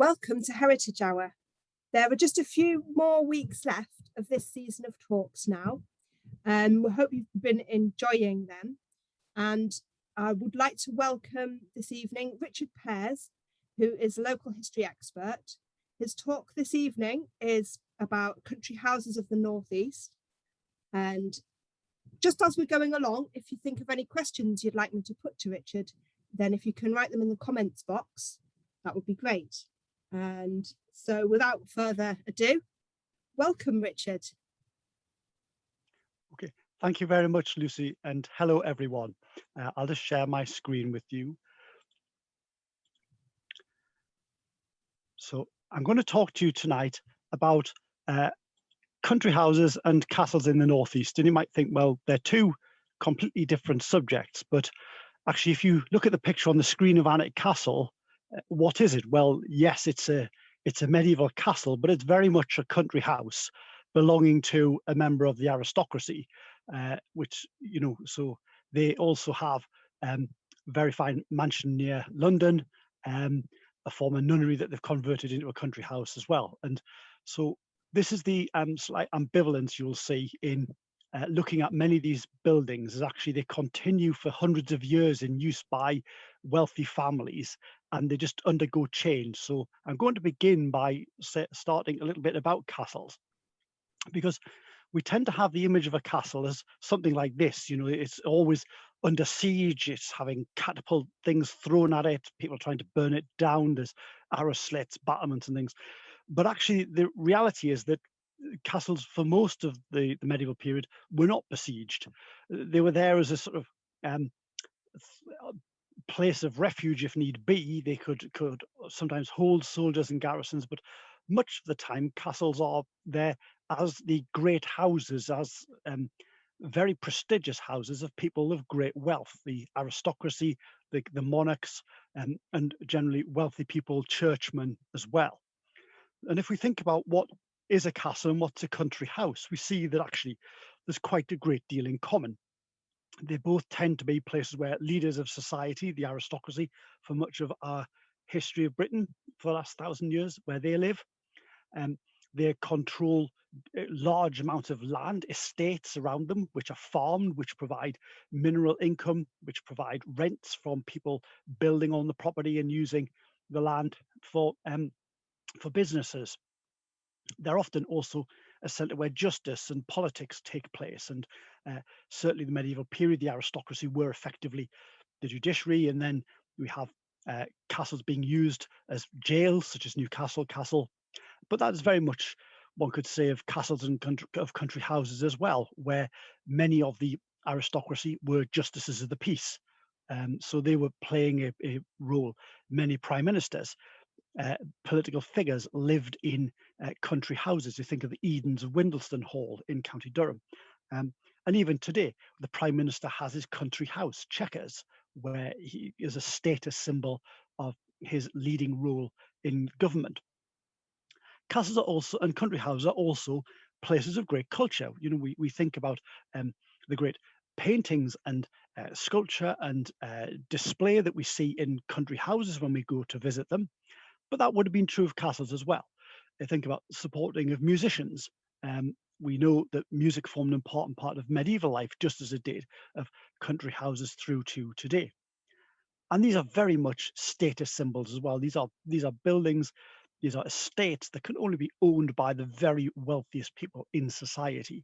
Welcome to Heritage Hour. There are just a few more weeks left of this season of talks now. We hope you've been enjoying them. And I would like to welcome this evening Richard Pears, who is a local history expert. His talk this evening is about country houses of the Northeast. And just as we're going along, if you think of any questions you'd like me to put to Richard, then if you can write them in the comments box, that would be great. And so without further ado, welcome, Richard. Okay, thank you very much, Lucy, and hello, everyone. I'll just share my screen with you. So I'm going to talk to you tonight about country houses and castles in the Northeast. And you might think, well, they're two completely different subjects. But actually, if you look at the picture on the screen of Alnwick Castle, what is it? Well, yes, it's a medieval castle, but it's very much a country house belonging to a member of the aristocracy, which, you know, so they also have a very fine mansion near London, a former nunnery that they've converted into a country house as well. And so this is the slight ambivalence you'll see in looking at many of these buildings, is actually they continue for hundreds of years in use by wealthy families, and they just undergo change. So I'm going to begin by starting a little bit about castles, because we tend to have the image of a castle as something like this. You know, it's always under siege, it's having catapult things thrown at it, people trying to burn it down, there's arrow slits, battlements and things. But actually the reality is that castles for most of the medieval period were not besieged. They were there as a sort of place of refuge if need be. They could sometimes hold soldiers and garrisons, but much of the time castles are there as the great houses, as very prestigious houses of people of great wealth, the aristocracy, the monarchs, and generally wealthy people, churchmen as well. And if we think about what is a castle and what's a country house, we see that actually there's quite a great deal in common. They both tend to be places where leaders of society, the aristocracy, for much of our history of Britain for the last 1,000 years, where they live, they control large amounts of land, estates around them, which are farmed, which provide mineral income, which provide rents from people building on the property and using the land for businesses. They're often also a centre where justice and politics take place, and certainly the medieval period, the aristocracy were effectively the judiciary, and then we have castles being used as jails, such as Newcastle Castle. But that is very much, one could say, of castles and country houses as well, where many of the aristocracy were justices of the peace. So they were playing a role. Many prime ministers, political figures lived in country houses. You think of the Edens of Windsor Hall in County Durham. And even today, the Prime Minister has his country house, Chequers, where he is a status symbol of his leading role in government. Castles are also, and country houses are also places of great culture. You know, we think about the great paintings and sculpture and display that we see in country houses when we go to visit them. But that would have been true of castles as well. I think about supporting of musicians. We know that music formed an important part of medieval life, just as it did of country houses through to today. And these are very much status symbols as well. These are buildings, these are estates that can only be owned by the very wealthiest people in society.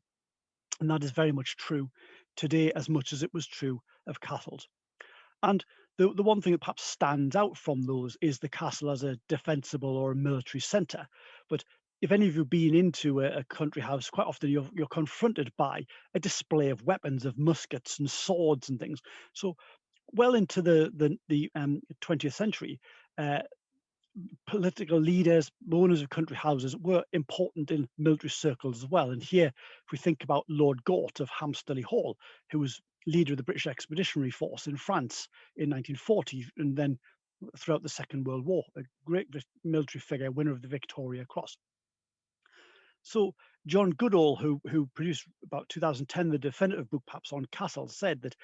And that is very much true today, as much as it was true of castles. And the one thing that perhaps stands out from those is the castle as a defensible or a military centre. But if any of you have been into a country house, quite often you're confronted by a display of weapons, of muskets and swords and things. So well into the 20th century, political leaders, owners of country houses were important in military circles as well. And here, if we think about Lord Gort of Hamsterley Hall, who was leader of the British Expeditionary Force in France in 1940, and then throughout the Second World War, a great military figure, winner of the Victoria Cross. So John Goodall, who produced about 2010 the definitive book perhaps on castles, said that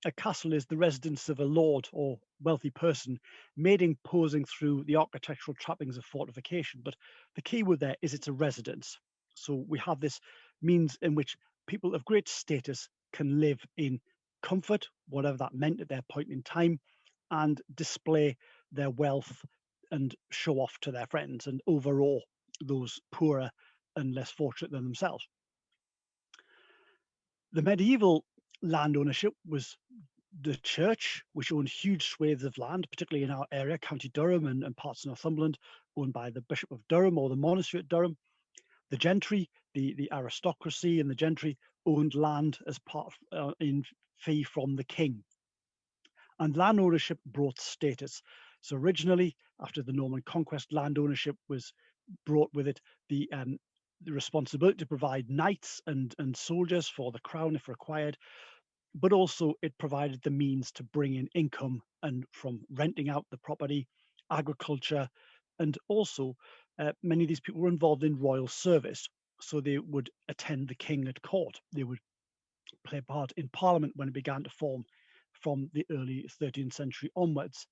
a castle is the residence of a lord or wealthy person, made imposing through the architectural trappings of fortification. But the key word there is it's a residence. So we have this means in which people of great status can live in comfort, whatever that meant at their point in time, and display their wealth and show off to their friends and overawe those poorer and less fortunate than themselves. The medieval land ownership was the church, which owned huge swathes of land, particularly in our area, County Durham and parts of Northumberland, owned by the Bishop of Durham or the monastery at Durham. The gentry, the aristocracy and the gentry owned land as part in fee from the king. And land ownership brought status. So originally, after the Norman conquest, land ownership was brought with it the responsibility to provide knights and soldiers for the crown if required, but also it provided the means to bring in income and from renting out the property, agriculture, and also many of these people were involved in royal service. So they would attend the king at court. They would play part in parliament when it began to form from the early 13th century onwards.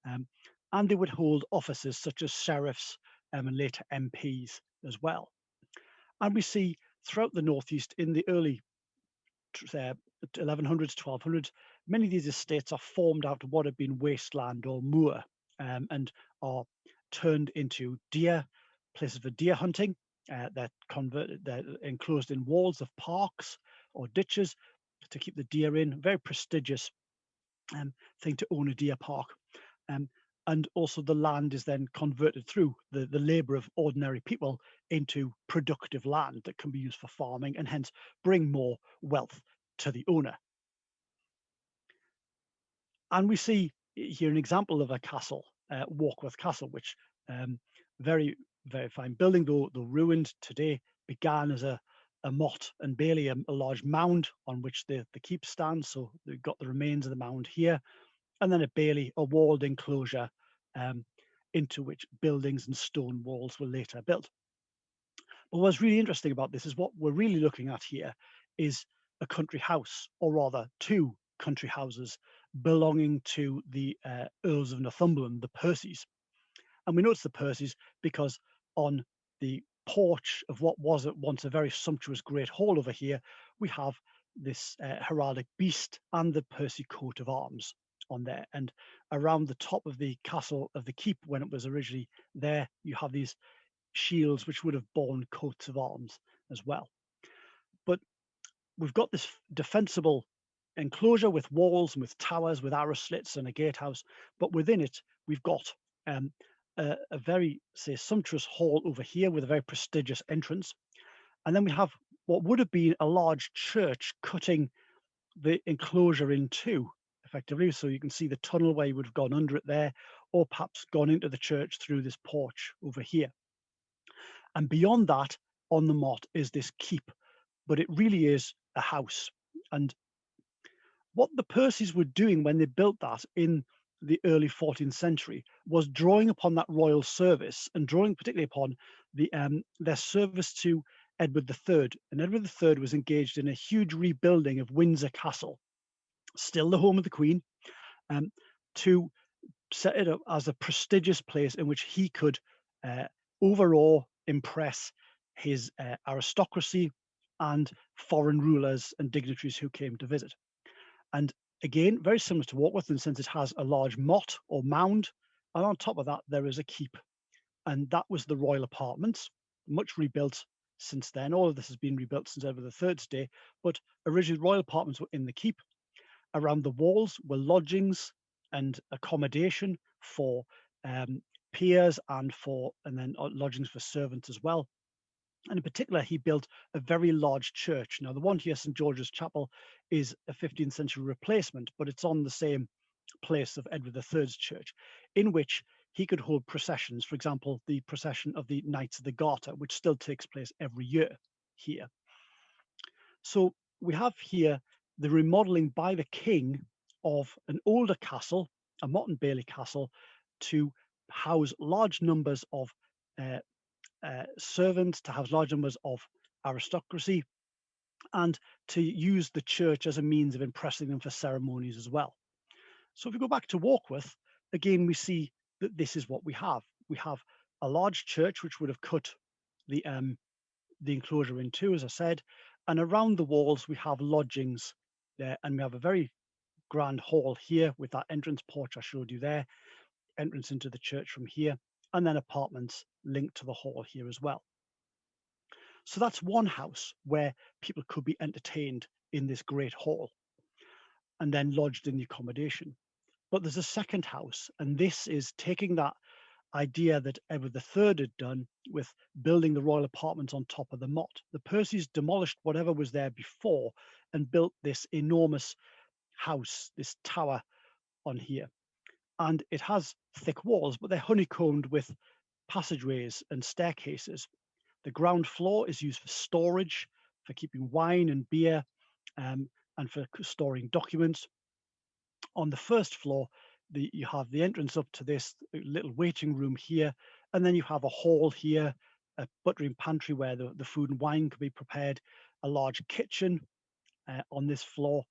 And they would hold offices such as sheriffs and later MPs as well. And we see throughout the Northeast in the early 1100s, 1200s, many of these estates are formed out of what had been wasteland or moor and are turned into deer, places for deer hunting. They're enclosed in walls of parks or ditches to keep the deer in. Very prestigious thing to own a deer park. And also the land is then converted through the labour of ordinary people into productive land that can be used for farming and hence bring more wealth to the owner. And we see here an example of a castle, Walkworth Castle, which very, very fine building, though ruined today, began as a motte and bailey, a large mound on which the keep stands. So they've got the remains of the mound here, and then a bailey, a walled enclosure into which buildings and stone walls were later built. But what's really interesting about this is what we're really looking at here is a country house, or rather two country houses belonging to the Earls of Northumberland, the Percys. And we notice the Percys because on the porch of what was at once a very sumptuous great hall over here, we have this heraldic beast and the Percy coat of arms on there. And around the top of the castle of the keep, when it was originally there, you have these shields which would have borne coats of arms as well. But we've got this defensible enclosure with walls and with towers, with arrow slits and a gatehouse, but within it we've got a very, say, sumptuous hall over here with a very prestigious entrance. And then we have what would have been a large church cutting the enclosure in two, effectively. So you can see the tunnel where you would have gone under it there, or perhaps gone into the church through this porch over here. And beyond that, on the motte, is this keep, but it really is a house. And what the Percys were doing when they built that in the early 14th century was drawing upon that royal service and drawing particularly upon their service to Edward III. And Edward III was engaged in a huge rebuilding of Windsor Castle, still the home of the Queen, to set it up as a prestigious place in which he could overawe, impress his aristocracy and foreign rulers and dignitaries who came to visit. And again, very similar to Walkworth in the sense it has a large motte or mound, and on top of that there is a keep. And that was the royal apartments, much rebuilt since then. All of this has been rebuilt since Edward III's day, but originally royal apartments were in the keep. Around the walls were lodgings and accommodation for peers and then lodgings for servants as well. And in particular, he built a very large church. Now, the one here, St. George's Chapel, is a 15th century replacement, but it's on the same place of Edward III's church, in which he could hold processions. For example, the procession of the Knights of the Garter, which still takes place every year here. So we have here the remodeling by the king of an older castle, a motte and bailey castle, to house large numbers of servants, to house large numbers of aristocracy, and to use the church as a means of impressing them for ceremonies as well. So if we go back to Walkworth, again, we see that this is what we have. We have a large church, which would have cut the enclosure in two, as I said, and around the walls we have lodgings there, and we have a very grand hall here with that entrance porch I showed you there, entrance into the church from here, and then apartments linked to the hall here as well. So that's one house where people could be entertained in this great hall and then lodged in the accommodation. But there's a second house, and this is taking that idea that Edward III had done with building the royal apartments on top of the motte. The Percys demolished whatever was there before and built this enormous house, this tower on here. And it has thick walls, but they're honeycombed with passageways and staircases. The ground floor is used for storage, for keeping wine and beer, and for storing documents. On the first floor, you have the entrance up to this little waiting room here, and then you have a hall here, a butting pantry where the food and wine can be prepared, a large kitchen on this floor,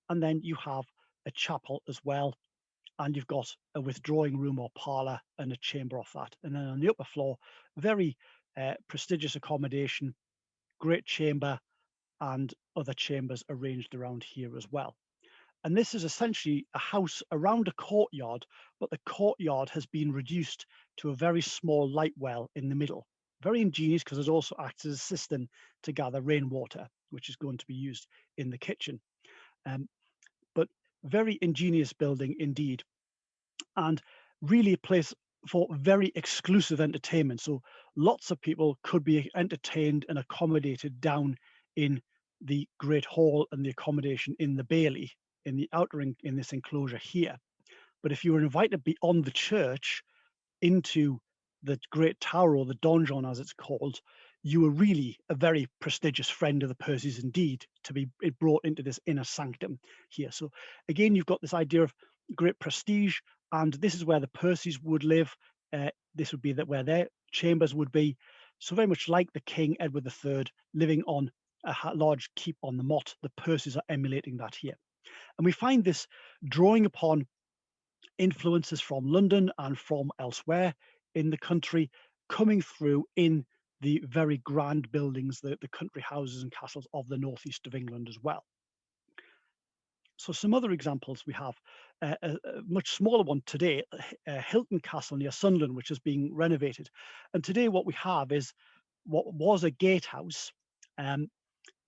and then you have a chapel as well, and you've got a withdrawing room or parlour and a chamber off that. And then on the upper floor, very prestigious accommodation, great chamber, and other chambers arranged around here as well. And this is essentially a house around a courtyard, but the courtyard has been reduced to a very small light well in the middle. Very ingenious, because it also acts as a cistern to gather rainwater, which is going to be used in the kitchen. But very ingenious building indeed, and really a place for very exclusive entertainment. So lots of people could be entertained and accommodated down in the Great Hall and the accommodation in the Bailey, in the outer ring, in this enclosure here. But if you were invited beyond the church into the Great Tower, or the donjon as it's called, you were really a very prestigious friend of the Percys indeed, to be brought into this inner sanctum here. So again, you've got this idea of great prestige, and this is where the Percys would live. This would be where their chambers would be. So very much like the King Edward III living on a large keep on the motte, the Percys are emulating that here. And we find this drawing upon influences from London and from elsewhere in the country coming through in the very grand buildings, the country houses and castles of the northeast of England as well. So some other examples we have, a much smaller one today, Hilton Castle near Sunderland, which is being renovated. And today what we have is what was a gatehouse,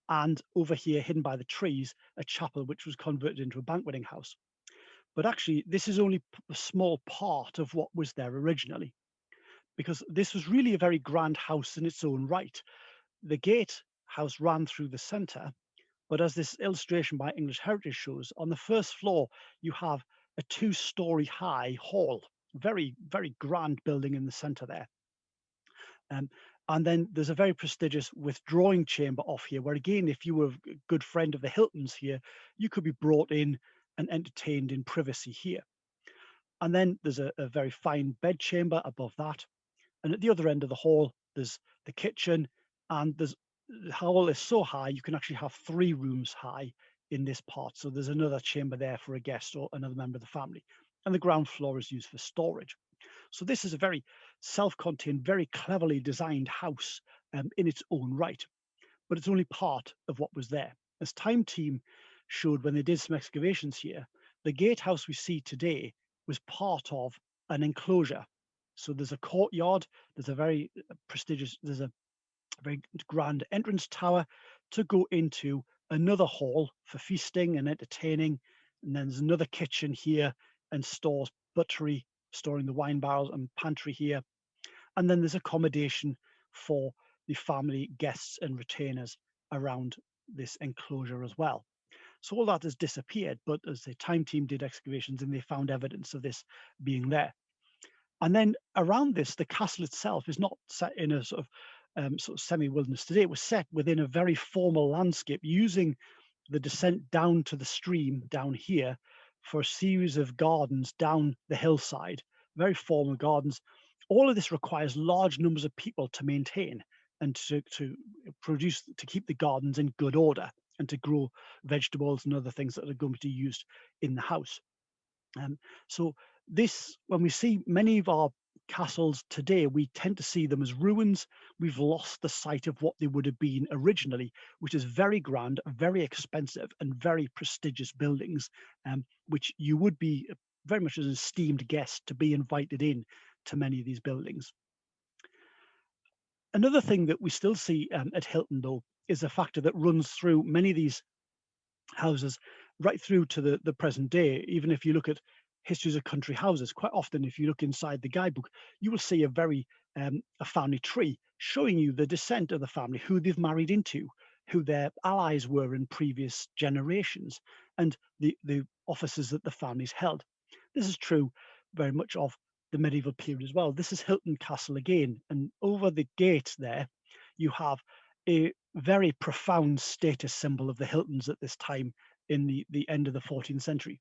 and over here, hidden by the trees, a chapel which was converted into a banqueting house. But actually, this is only a small part of what was there originally, because this was really a very grand house in its own right. The gatehouse ran through the centre, but as this illustration by English Heritage shows, on the first floor, you have a 2-story high hall, very, very grand building in the centre there. And then there's a very prestigious withdrawing chamber off here, where again, if you were a good friend of the Hiltons here, you could be brought in and entertained in privacy here. And then there's a very fine bedchamber above that. And at the other end of the hall, there's the kitchen, and the hall is so high, you can actually have 3 rooms high in this part. So there's another chamber there for a guest or another member of the family. And the ground floor is used for storage. So this is a very self-contained, very cleverly designed house in its own right, but it's only part of what was there. As Time Team showed when they did some excavations here, the gatehouse we see today was part of an enclosure. So there's a courtyard, there's a very prestigious, there's a very grand entrance tower to go into another hall for feasting and entertaining, and then there's another kitchen here and stores buttery, storing the wine barrels, and pantry here. And then there's accommodation for the family, guests and retainers around this enclosure as well. So all that has disappeared, but as the Time Team did excavations and they found evidence of this being there. And then around this, the castle itself is not set in a sort of semi-wilderness today. It was set within a very formal landscape, using the descent down to the stream down here for a series of gardens down the hillside, very formal gardens. All of this requires large numbers of people to maintain, and to keep the gardens in good order and to grow vegetables and other things that are going to be used in the house. So this, when we see many of our castles today, we tend to see them as ruins. We've lost the sight of what they would have been originally, which is very grand, very expensive, and very prestigious buildings, which you would be very much as an esteemed guest to be invited in to many of these buildings. Another thing that we still see at Hilton, though, is a factor that runs through many of these houses right through to the present day. Even if you look at histories of country houses, quite often if you look inside the guidebook, you will see a family tree showing you the descent of the family, who they've married into, who their allies were in previous generations, and the offices that the families held. This is true very much of the medieval period as well. This is Hilton Castle again, and over the gate there you have a very profound status symbol of the Hiltons at this time in the end of the 14th century.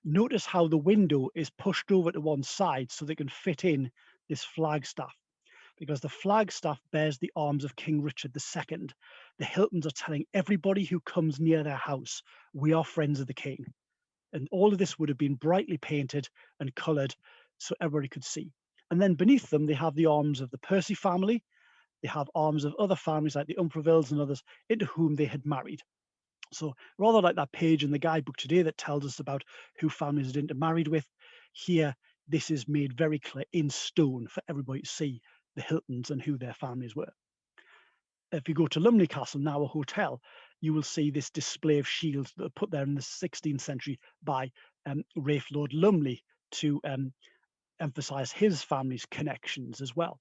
Notice how the window is pushed over to one side so they can fit in this flagstaff, because the flagstaff bears the arms of King Richard II. The Hiltons are telling everybody who comes near their house, we are friends of the king. And all of this would have been brightly painted and coloured so everybody could see. And then beneath them, they have the arms of the Percy family. They have arms of other families like the Umfravilles and others into whom they had married. So rather like that page in the guidebook today that tells us about who families had intermarried with, here this is made very clear in stone for everybody to see the Hiltons and who their families were. If you go to Lumley Castle, now a hotel, you will see this display of shields that are put there in the 16th century by Ralph Lord Lumley to emphasise his family's connections as well.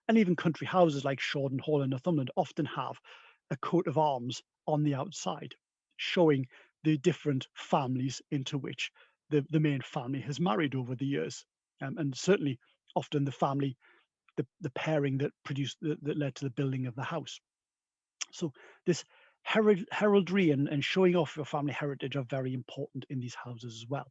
And even country houses like Shorten Hall in Northumberland often have a coat of arms on the outside, showing the different families into which the main family has married over the years. And certainly often the family, the pairing that led to the building of the house. So this heraldry and showing off your family heritage are very important in these houses as well.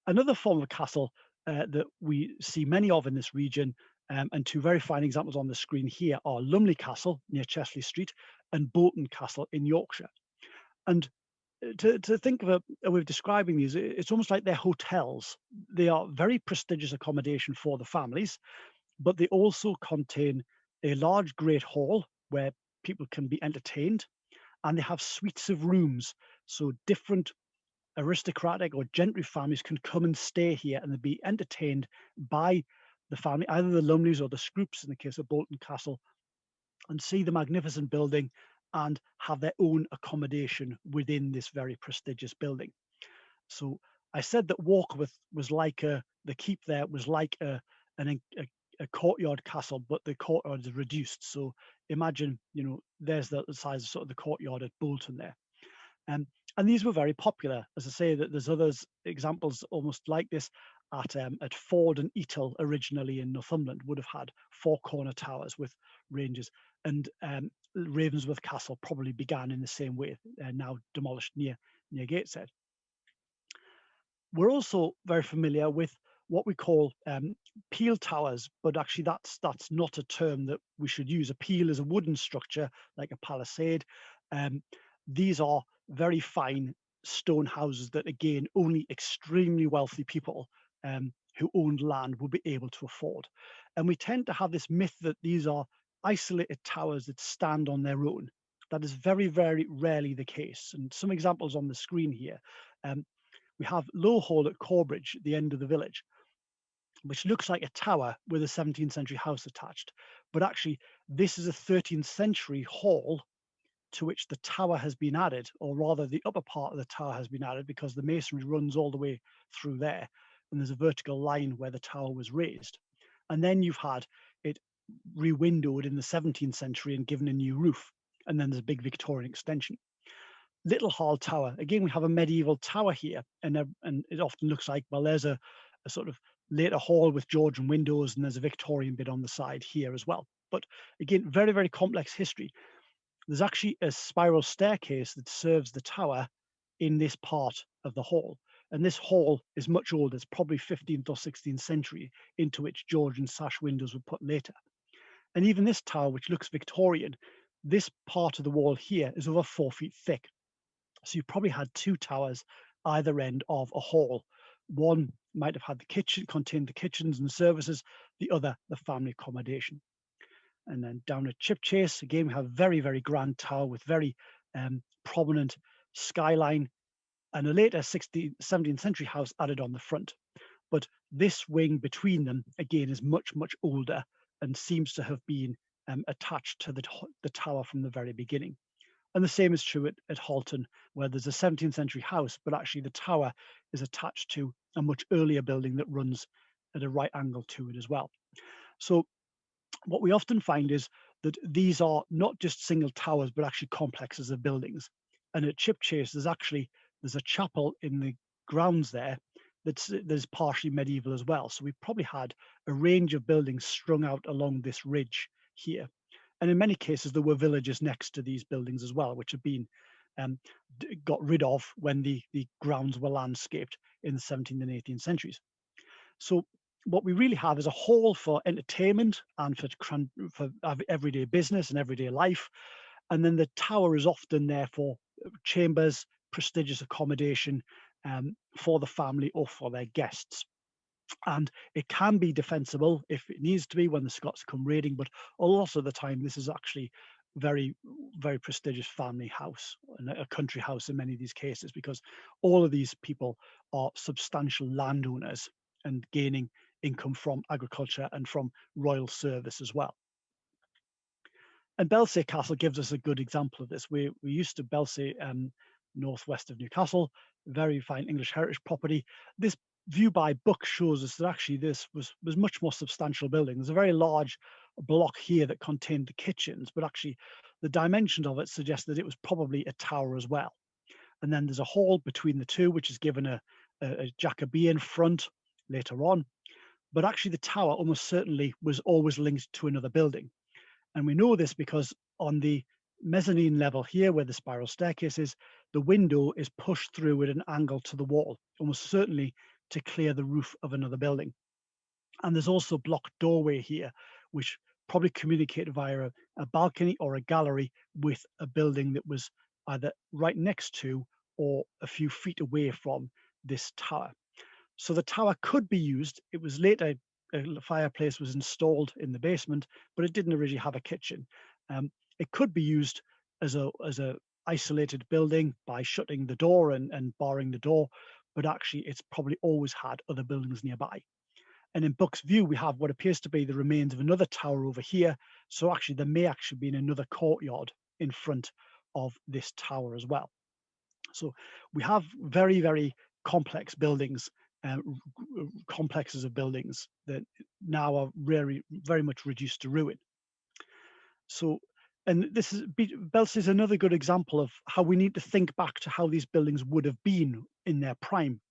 Another form of castle that we see many of in this region, and two very fine examples on the screen here, are Lumley Castle near Chesley Street and Bolton Castle in Yorkshire. And to think of a way of describing these, it's almost like they're hotels. They are very prestigious accommodation for the families, but they also contain a large great hall where people can be entertained, and they have suites of rooms, so different aristocratic or gentry families can come and stay here and be entertained by the family, either the Lumleys or the Scroopes in the case of Bolton Castle, and see the magnificent building and have their own accommodation within this very prestigious building. So I said that Walkworth was like the keep there was like a courtyard castle, but the courtyard is reduced. So imagine, there's the size of sort of the courtyard at Bolton there. And these were very popular. As I say, that there's others examples almost like this at Ford and Etal originally in Northumberland would have had four corner towers with ranges, and Ravensworth Castle probably began in the same way, now demolished near Gateshead. We're also very familiar with what we call peel towers, but actually that's not a term that we should use. A peel is a wooden structure like a palisade. These are very fine stone houses that, again, only extremely wealthy people who owned land will be able to afford. And we tend to have this myth that these are isolated towers that stand on their own. That is very, very rarely the case. And some examples on the screen here. We have Low Hall at Corbridge, at the end of the village, which looks like a tower with a 17th century house attached. But actually, this is a 13th century hall to which the tower has been added, or rather the upper part of the tower has been added, because the masonry runs all the way through there, and there's a vertical line where the tower was raised. And then you've had it re-windowed in the 17th century and given a new roof, and then there's a big Victorian extension. Little Hall Tower, again, we have a medieval tower here, and it often looks like, well, there's a sort of later hall with Georgian windows, and there's a Victorian bit on the side here as well. But again, very, very complex history. There's actually a spiral staircase that serves the tower in this part of the hall. And this hall is much older. It's probably 15th or 16th century, into which Georgian sash windows were put later. And even this tower, which looks Victorian, this part of the wall here is over 4 feet thick. So you probably had two towers either end of a hall. One might have had the kitchen, contained the kitchens and services, the other the family accommodation. And then down at Chipchase, again, we have a very, very grand tower with very prominent skyline and a later 17th century house added on the front. But this wing between them, again, is much, much older and seems to have been attached to the tower from the very beginning. And the same is true at Halton, where there's a 17th century house, but actually the tower is attached to a much earlier building that runs at a right angle to it as well. So what we often find is that these are not just single towers, but actually complexes of buildings. And at Chipchase, there's a chapel in the grounds there that's partially medieval as well. So we probably had a range of buildings strung out along this ridge here. And in many cases, there were villages next to these buildings as well, which have been got rid of when the grounds were landscaped in the 17th and 18th centuries. So what we really have is a hall for entertainment and for everyday business and everyday life. And then the tower is often there for chambers, prestigious accommodation for the family or for their guests. And it can be defensible if it needs to be when the Scots come raiding, but a lot of the time this is actually very, very prestigious family house and a country house in many of these cases, because all of these people are substantial landowners and gaining income from agriculture and from royal service as well. And Belsey Castle gives us a good example of this. We're used to Belsey, northwest of Newcastle, very fine English heritage property. This view by book shows us that actually this was much more substantial building. There's a very large block here that contained the kitchens, but actually the dimensions of it suggest that it was probably a tower as well. And then there's a hall between the two, which is given a Jacobean front later on. But actually the tower almost certainly was always linked to another building. And we know this because on the mezzanine level here, where the spiral staircase is, the window is pushed through at an angle to the wall, almost certainly to clear the roof of another building. And there's also a blocked doorway here, which probably communicated via a balcony or a gallery with a building that was either right next to or a few feet away from this tower. So the tower could be used. It was later, a fireplace was installed in the basement, but it didn't originally have a kitchen. It could be used as a isolated building by shutting the door and barring the door, but actually it's probably always had other buildings nearby. And in Buck's View, we have what appears to be the remains of another tower over here. So actually there may actually be another courtyard in front of this tower as well. So we have very, very complex buildings, complexes of buildings that now are very much reduced to ruin. So, and this is Belsey is another good example of how we need to think back to how these buildings would have been in their prime.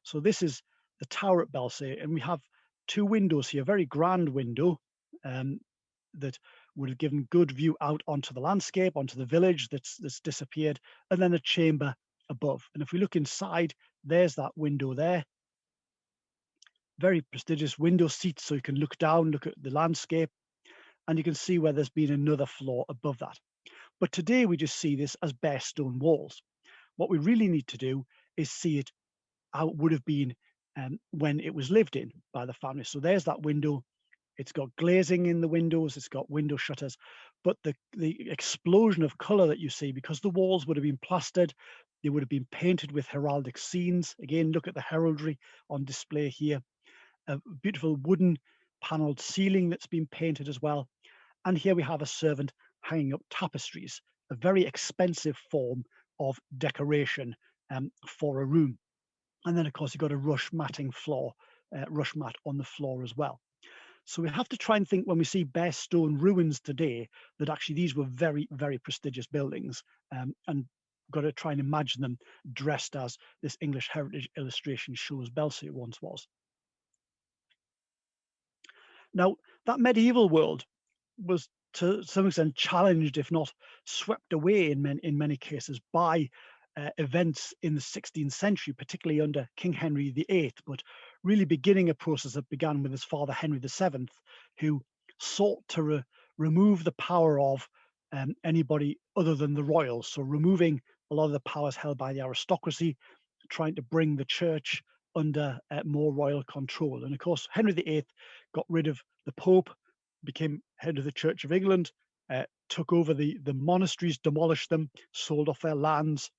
So this is the tower at Belsey, and we have two windows here, very grand window that would have given good view out onto the landscape, onto the village that's disappeared, and then a chamber above. And if we look inside, there's that window there. Very prestigious window seats, so you can look down, look at the landscape, and you can see where there's been another floor above that. But today we just see this as bare stone walls. What we really need to do is see it how it would have been when it was lived in by the family. So there's that window. It's got glazing in the windows, it's got window shutters, but the explosion of color that you see, because the walls would have been plastered, they would have been painted with heraldic scenes. Again, look at the heraldry on display here. A beautiful wooden paneled ceiling that's been painted as well. And here we have a servant hanging up tapestries, a very expensive form of decoration for a room. And then, of course, you've got a rush matting floor, rush mat on the floor as well. So we have to try and think when we see bare stone ruins today that actually these were very, very prestigious buildings, and got to try and imagine them dressed as this English heritage illustration shows Belsey once was. Now, that medieval world was to some extent challenged, if not swept away in many cases by events in the 16th century, particularly under King Henry VIII, but really beginning a process that began with his father Henry VII, who sought to remove the power of anybody other than the royals. So removing a lot of the powers held by the aristocracy, trying to bring the church under more royal control. And of course, Henry VIII got rid of the Pope, became head of the Church of England, took over the monasteries, demolished them, sold off their lands,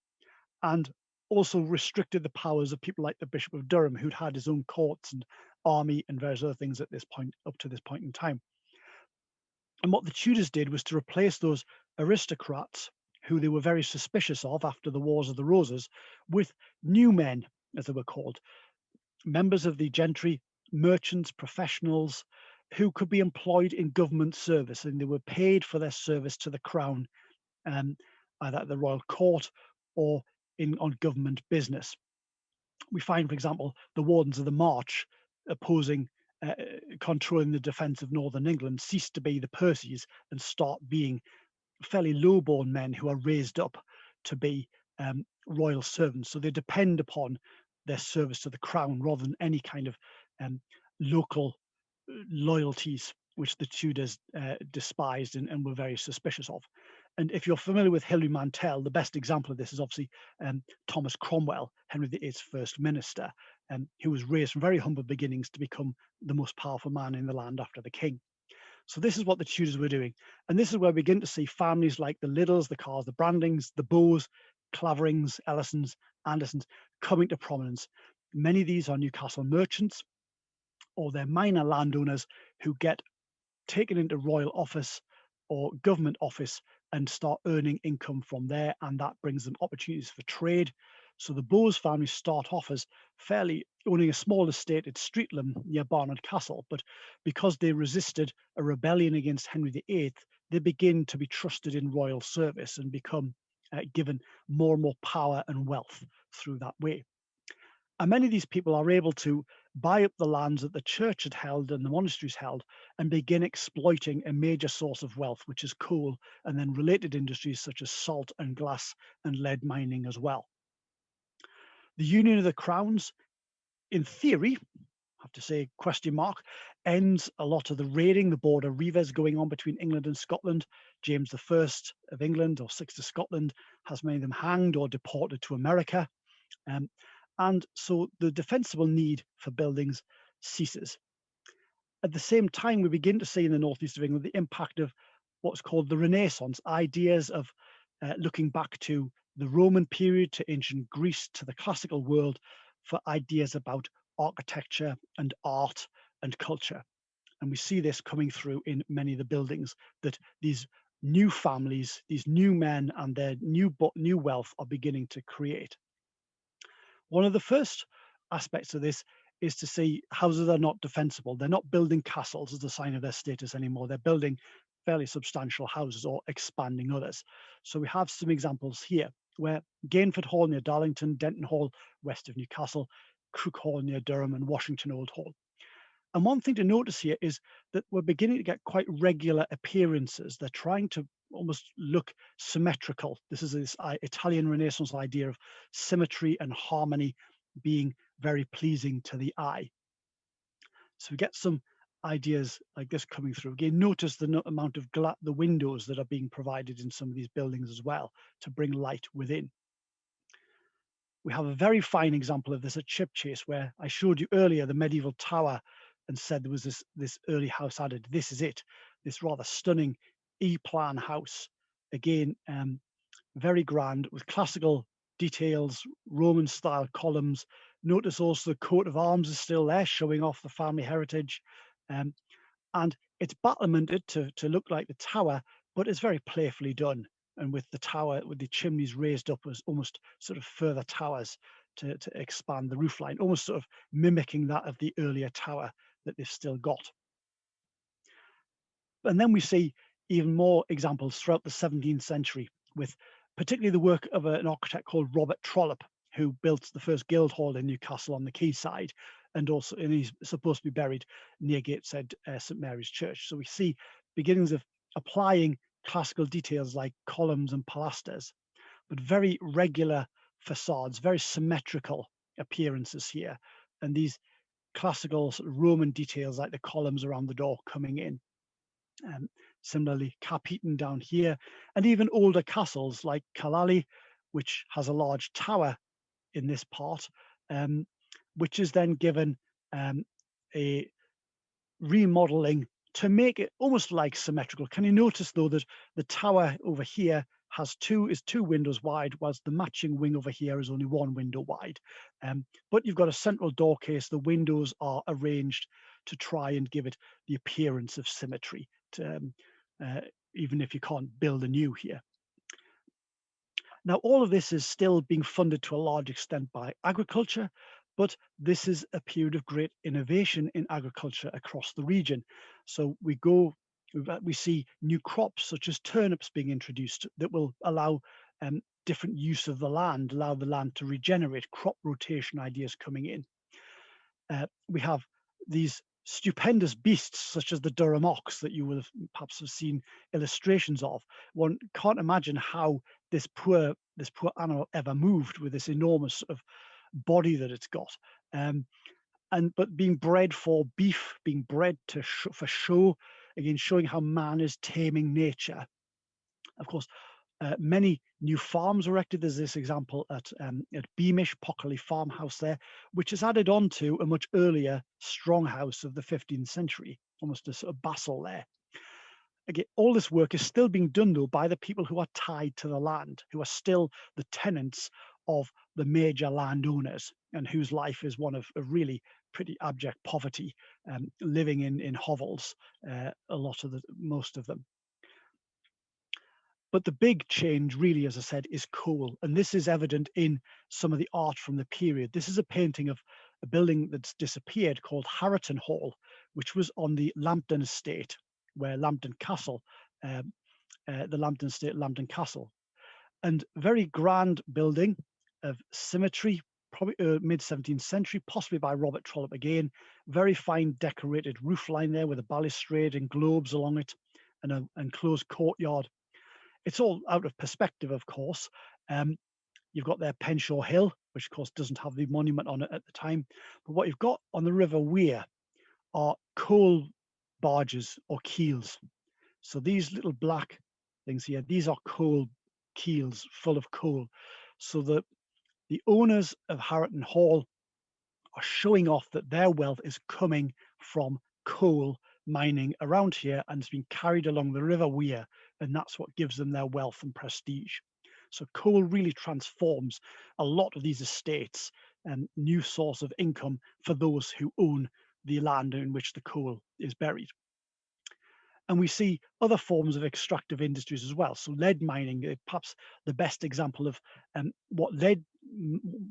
and also restricted the powers of people like the Bishop of Durham, who'd had his own courts and army and various other things at this point, up to this point in time. And what the Tudors did was to replace those aristocrats, who they were very suspicious of after the Wars of the Roses, with new men, as they were called, members of the gentry, merchants, professionals, who could be employed in government service, and they were paid for their service to the crown, either at the royal court or on government business. We find, for example, the Wardens of the March opposing, controlling the defence of northern England, cease to be the Percys and start being fairly low-born men who are raised up to be royal servants. So they depend upon their service to the crown rather than any kind of local loyalties, which the Tudors despised and were very suspicious of. And if you're familiar with Hilary Mantel, the best example of this is obviously Thomas Cromwell, Henry VIII's first minister, who was raised from very humble beginnings to become the most powerful man in the land after the king. So this is what the Tudors were doing. And this is where we begin to see families like the Liddles, the Carrs, the Brandings, the Bowes, Claverings, Ellisons, Andersons coming to prominence. Many of these are Newcastle merchants, or they're minor landowners who get taken into royal office or government office and start earning income from there, and that brings them opportunities for trade. So the Bowes family start off as fairly owning a small estate at Streatham near Barnard Castle, but because they resisted a rebellion against Henry VIII, they begin to be trusted in royal service and become given more and more power and wealth through that way. And many of these people are able to buy up the lands that the church had held and the monasteries held and begin exploiting a major source of wealth, which is coal, and then related industries such as salt and glass and lead mining as well. The union of the crowns, in theory, I have to say question mark, ends a lot of the raiding, the border reivers going on between England and Scotland. James I of England or Sixth of Scotland has many of them hanged or deported to America. And so the defensible need for buildings ceases. At the same time, we begin to see in the northeast of England the impact of what's called the Renaissance, ideas of looking back to the Roman period, to ancient Greece, to the classical world, for ideas about architecture and art and culture. And we see this coming through in many of the buildings, that these new families, these new men and their new wealth are beginning to create. One of the first aspects of this is to see houses are not defensible. They're not building castles as a sign of their status anymore. They're building fairly substantial houses or expanding others. So we have some examples here where Gainford Hall near Darlington, Denton Hall west of Newcastle, Crook Hall near Durham, and Washington Old Hall. And one thing to notice here is that we're beginning to get quite regular appearances. They're trying to almost look symmetrical. This is this Italian Renaissance idea of symmetry and harmony being very pleasing to the eye. So we get some ideas like this coming through. Again, notice the amount of the windows that are being provided in some of these buildings as well to bring light within. We have a very fine example of this at Chipchase, where I showed you earlier the medieval tower and said there was this early house added. This is it, this rather stunning E-plan house. Again, very grand with classical details, Roman style columns. Notice also the coat of arms is still there, showing off the family heritage. And it's battlemented to look like the tower, but it's very playfully done. And with the tower, with the chimneys raised up as almost sort of further towers to expand the roofline, almost sort of mimicking that of the earlier tower that they've still got. And then we see even more examples throughout the 17th century, with particularly the work of an architect called Robert Trollope, who built the first Guildhall in Newcastle on the quayside, and he's supposed to be buried near Gateshead St Mary's Church. So we see beginnings of applying classical details like columns and pilasters, but very regular facades, very symmetrical appearances here, and these classical sort of Roman details like the columns around the door coming in. Similarly, Capheaton down here, and even older castles like Killally, which has a large tower in this part, which is then given a remodeling to make it almost like symmetrical. Can you notice though that the tower over here is two windows wide, whilst the matching wing over here is only one window wide. But you've got a central door case. The windows are arranged to try and give it the appearance of symmetry, even if you can't build anew here. Now, all of this is still being funded to a large extent by agriculture, but this is a period of great innovation in agriculture across the region. So we see new crops such as turnips being introduced that will allow different use of the land, allow the land to regenerate, crop rotation ideas coming in. We have these stupendous beasts such as the Durham ox that you will have perhaps have seen illustrations of. One can't imagine how this poor animal ever moved with this enormous sort of body that it's got. But being bred for beef, being bred for show, again showing how man is taming nature. Of course, many new farms erected. There's this example at Beamish, Pockley farmhouse there, which is added on to a much earlier strong house of the 15th century, almost a sort of basel there. Again, all this work is still being done though by the people who are tied to the land, who are still the tenants of the major landowners, and whose life is one of really pretty abject poverty, living in hovels, most of them. But the big change really, as I said, is coal. And this is evident in some of the art from the period. This is a painting of a building that's disappeared called Harriton Hall, which was on the Lambton estate, where Lambton Castle, the Lambton estate, Lambton Castle. And very grand building of symmetry, probably mid-17th century, possibly by Robert Trollope again. Very fine decorated roof line there with a balustrade and globes along it, and an enclosed courtyard. It's all out of perspective, of course. You've got there Penshaw Hill, which of course doesn't have the monument on it at the time. But what you've got on the River Wear are coal barges or keels. So these little black things here, these are coal keels full of coal. So the owners of Harriton Hall are showing off that their wealth is coming from coal mining around here, and it's been carried along the River Wear, and that's what gives them their wealth and prestige. So coal really transforms a lot of these estates and new source of income for those who own the land in which the coal is buried. And we see other forms of extractive industries as well. So lead mining, perhaps the best example of what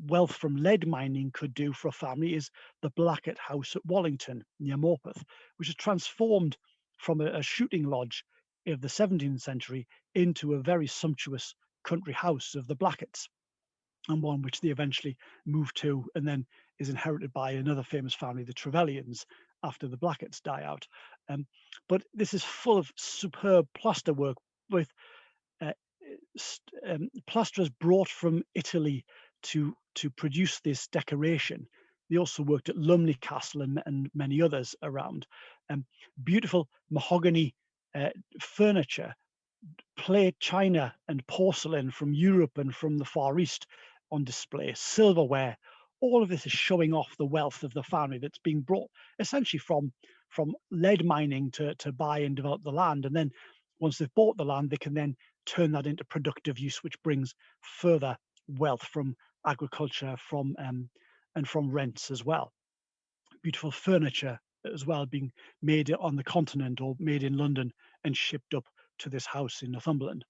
wealth from lead mining could do for a family is the Blackett House at Wallington near Morpeth, which is transformed from a shooting lodge of the 17th century into a very sumptuous country house of the Blacketts, and one which they eventually moved to and then is inherited by another famous family, the Trevelyan's, after the Blacketts die out. But this is full of superb plaster work with plasterers brought from Italy to produce this decoration. They also worked at Lumley Castle and many others around. Beautiful mahogany furniture, plate, china and porcelain from Europe and from the Far East on display, silverware. All of this is showing off the wealth of the family that's being brought essentially from lead mining to buy and develop the land. And then once they've bought the land, they can then turn that into productive use, which brings further wealth from agriculture, and from rents as well. Beautiful furniture as well being made on the continent or made in London and shipped up to this house in Northumberland.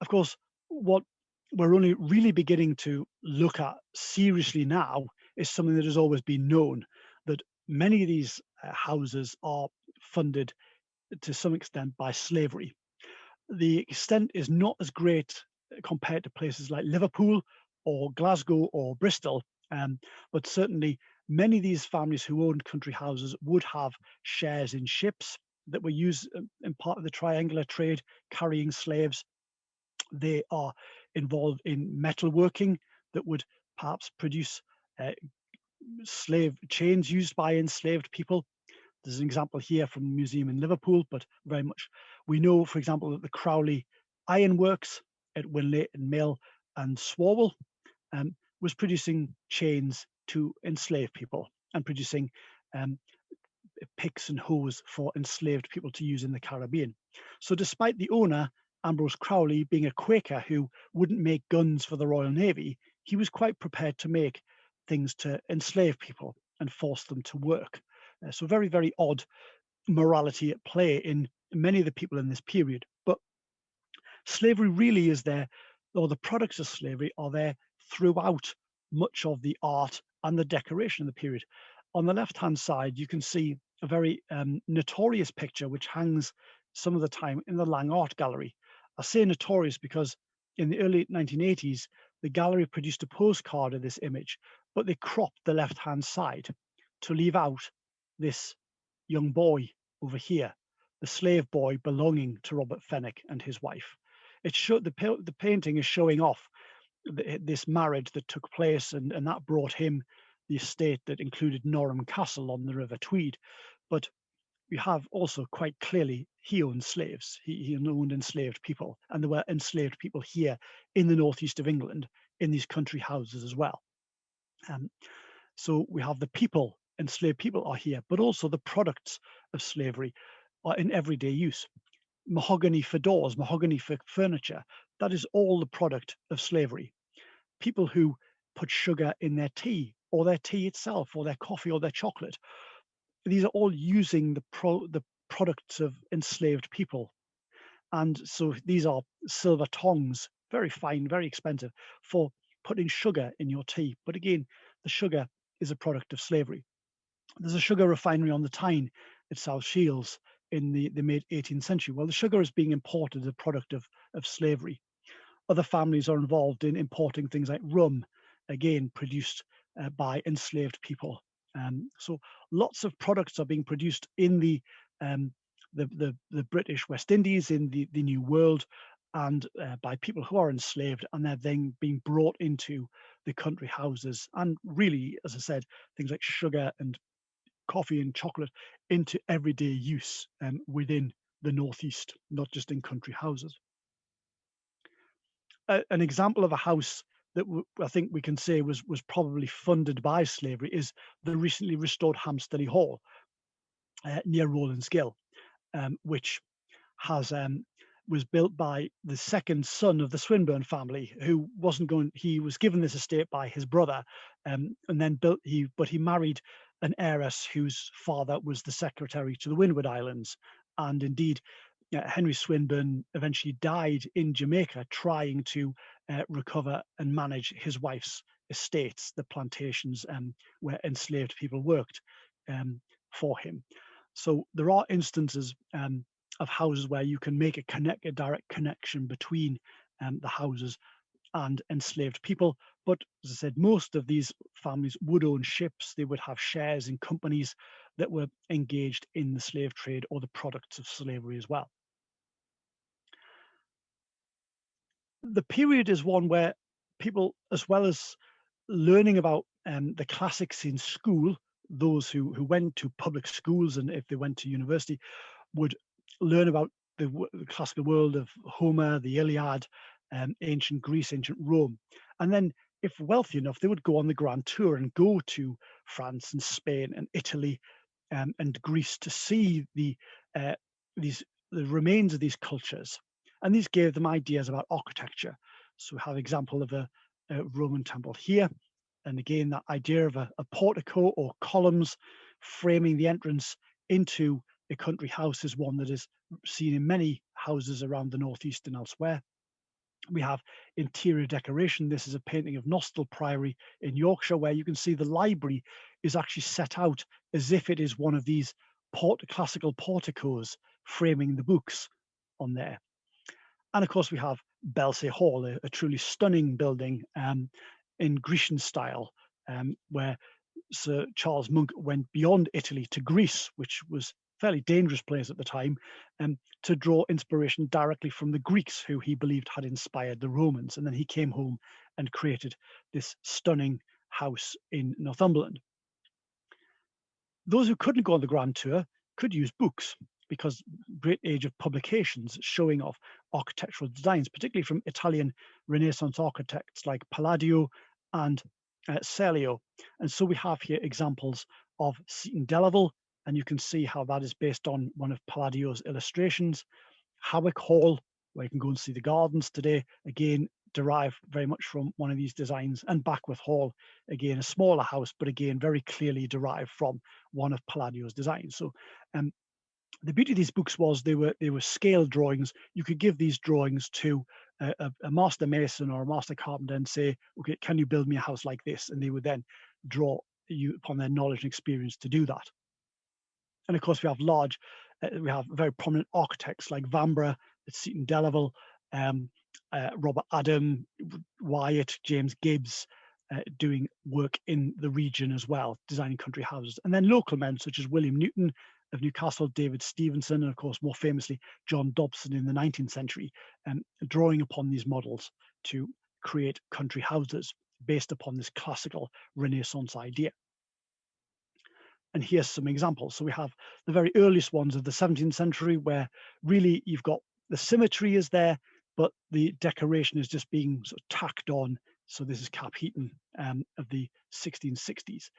Of course, what we're only really beginning to look at seriously now is something that has always been known, that many of these houses are funded to some extent by slavery. The extent is not as great compared to places like Liverpool or Glasgow or Bristol, but certainly many of these families who owned country houses would have shares in ships that were used in part of the triangular trade, carrying slaves. They are involved in metalworking that would perhaps produce slave chains used by enslaved people. There's an example here from the museum in Liverpool, but very much we know, for example, that the Crowley Ironworks at Winleighton Mill and Swalwell was producing chains to enslave people and producing picks and hoes for enslaved people to use in the Caribbean. So despite the owner, Ambrose Crowley, being a Quaker who wouldn't make guns for the Royal Navy, he was quite prepared to make things to enslave people and force them to work. So very, very odd morality at play in many of the people in this period. But slavery really is there, or the products of slavery are there throughout much of the art and the decoration of the period. On the left-hand side, you can see a very notorious picture which hangs some of the time in the Lang Art Gallery. I say notorious because in the early 1980s, the gallery produced a postcard of this image, but they cropped the left-hand side to leave out this young boy over here, the slave boy belonging to Robert Fenwick and his wife. It showed the painting is showing off this marriage that took place, and that brought him the estate that included Norham Castle on the River Tweed. But we have also quite clearly he owned slaves. He owned enslaved people, and there were enslaved people here in the northeast of England in these country houses as well. So we have the people, enslaved people are here, but also the products of slavery are in everyday use. Mahogany for doors, mahogany for furniture, that is all the product of slavery. People who put sugar in their tea, or their tea itself, or their coffee, or their chocolate, these are all using the products of enslaved people. And so these are silver tongs, very fine, very expensive, for putting sugar in your tea. But again, the sugar is a product of slavery. There's a sugar refinery on the Tyne at South Shields in the mid 18th century. Well, the sugar is being imported as a product of slavery. Other families are involved in importing things like rum, again produced by enslaved people. So lots of products are being produced in the British West Indies, in the New World, and by people who are enslaved, and they're then being brought into the country houses. And really, as I said, things like sugar and coffee and chocolate into everyday use within the Northeast, not just in country houses. An example of a house that I think we can say was probably funded by slavery is the recently restored Hamsterley Hall near Rowlands Gill, which has was built by the second son of the Swinburne family, who he was given this estate by his brother, and then but he married an heiress whose father was the secretary to the Windward Islands. And indeed, Henry Swinburne eventually died in Jamaica trying to recover and manage his wife's estates, the plantations where enslaved people worked for him. So there are instances of houses where you can make a direct connection between the houses and enslaved people. But as I said, most of these families would own ships. They would have shares in companies that were engaged in the slave trade or the products of slavery as well. The period is one where people, as well as learning about the classics in school, those who went to public schools and if they went to university, would learn about the classical world of Homer, the Iliad, ancient Greece, ancient Rome. And then, if wealthy enough, they would go on the grand tour and go to France and Spain and Italy and Greece to see the remains of these cultures. And these gave them ideas about architecture. So we have an example of a Roman temple here. And again, that idea of a portico or columns framing the entrance into a country house is one that is seen in many houses around the Northeast and elsewhere. We have interior decoration. This is a painting of Nostell Priory in Yorkshire, where you can see the library is actually set out as if it is one of these classical porticos framing the books on there. And of course, we have Belsey Hall, a truly stunning building in Grecian style, where Sir Charles Monk went beyond Italy to Greece, which was a fairly dangerous place at the time, to draw inspiration directly from the Greeks, who he believed had inspired the Romans. And then he came home and created this stunning house in Northumberland. Those who couldn't go on the grand tour could use books, because great age of publications showing off architectural designs, particularly from Italian Renaissance architects like Palladio and Celio. And so we have here examples of Seton Delaval, and you can see how that is based on one of Palladio's illustrations. Hawick Hall, where you can go and see the gardens today, again derived very much from one of these designs. And Backworth Hall, again a smaller house, but again very clearly derived from one of Palladio's designs. So the beauty of these books was they were scale drawings. You could give these drawings to a master mason or a master carpenter and say, okay, can you build me a house like this? And they would then draw you upon their knowledge and experience to do that. And of course, we have very prominent architects like Vanbrugh, Seton Delaval, Robert Adam, Wyatt, James Gibbs, doing work in the region as well, designing country houses. And then local men such as William Newton of Newcastle, David Stevenson, and of course, more famously, John Dobson in the 19th century, drawing upon these models to create country houses based upon this classical Renaissance idea. And here's some examples. So we have the very earliest ones of the 17th century, where really you've got the symmetry is there, but the decoration is just being sort of tacked on. So this is Cap Heaton of the 1660s.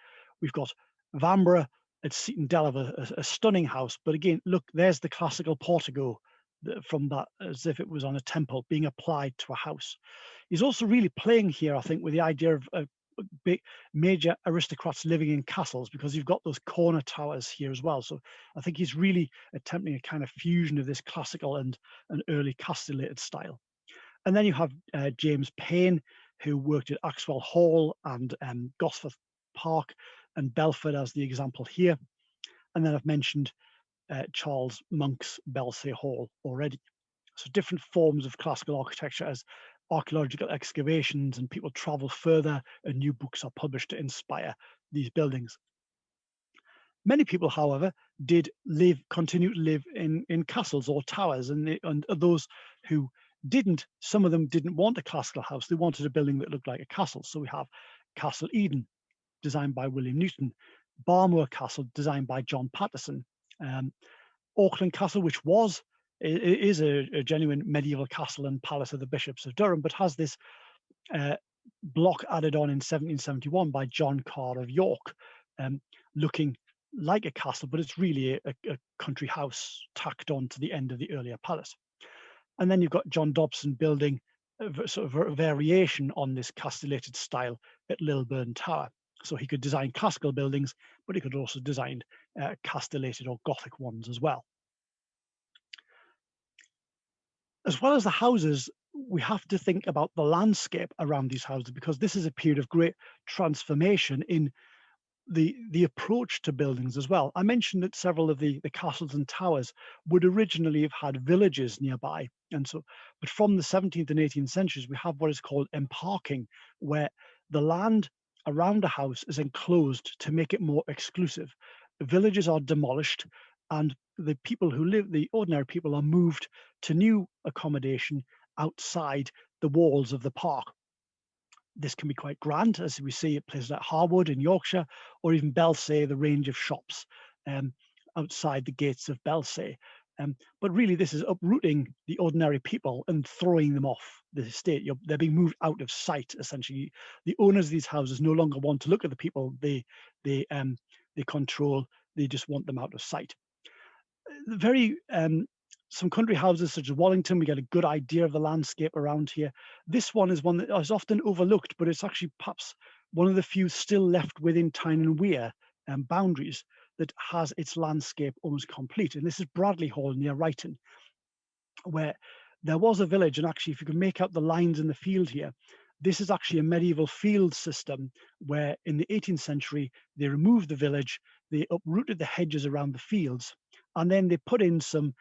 We've got Vanbrugh at Seton Delaval, a stunning house. But again, look, there's the classical portico from that, as if it was on a temple being applied to a house. He's also really playing here, I think, with the idea of big major aristocrats living in castles, because you've got those corner towers here as well. So I think he's really attempting a kind of fusion of this classical and an early castellated style. And then you have James Payne, who worked at Axwell Hall and Gosforth Park and Belford as the example here. And then I've mentioned Charles Monk's Belsey Hall already. So different forms of classical architecture as archaeological excavations and people travel further and new books are published to inspire these buildings. Many people, however, did continue to live in castles or towers, and those who didn't, some of them didn't want a classical house, they wanted a building that looked like a castle. So we have Castle Eden, designed by William Newton, Barmore Castle, designed by John Patterson, Auckland Castle, which is a genuine medieval castle and palace of the bishops of Durham, but has this block added on in 1771 by John Carr of York, looking like a castle, but it's really a country house tacked on to the end of the earlier palace. And then you've got John Dobson building sort of a variation on this castellated style at Lilburn Tower. So he could design classical buildings, but he could also design castellated or Gothic ones as well. As well as the houses, we have to think about the landscape around these houses, because this is a period of great transformation in the approach to buildings as well. I mentioned that several of the castles and towers would originally have had villages nearby. And so, but from the 17th and 18th centuries, we have what is called emparking, where the land around a house is enclosed to make it more exclusive. Villages are demolished and the people who live, the ordinary people, are moved to new accommodation outside the walls of the park. This can be quite grand, as we see at places like Harwood in Yorkshire, or even Belsey, the range of shops outside the gates of Belsey. But really, this is uprooting the ordinary people and throwing them off the estate. They're being moved out of sight, essentially. The owners of these houses no longer want to look at the people they control. They just want them out of sight. Some country houses such as Wallington, we get a good idea of the landscape around here. This one is one that is often overlooked, but it's actually perhaps one of the few still left within Tyne and Wear boundaries that has its landscape almost complete. And this is Bradley Hall near Ryton, where there was a village. And actually, if you can make out the lines in the field here, this is actually a medieval field system where in the 18th century, they removed the village, they uprooted the hedges around the fields, and then they put in some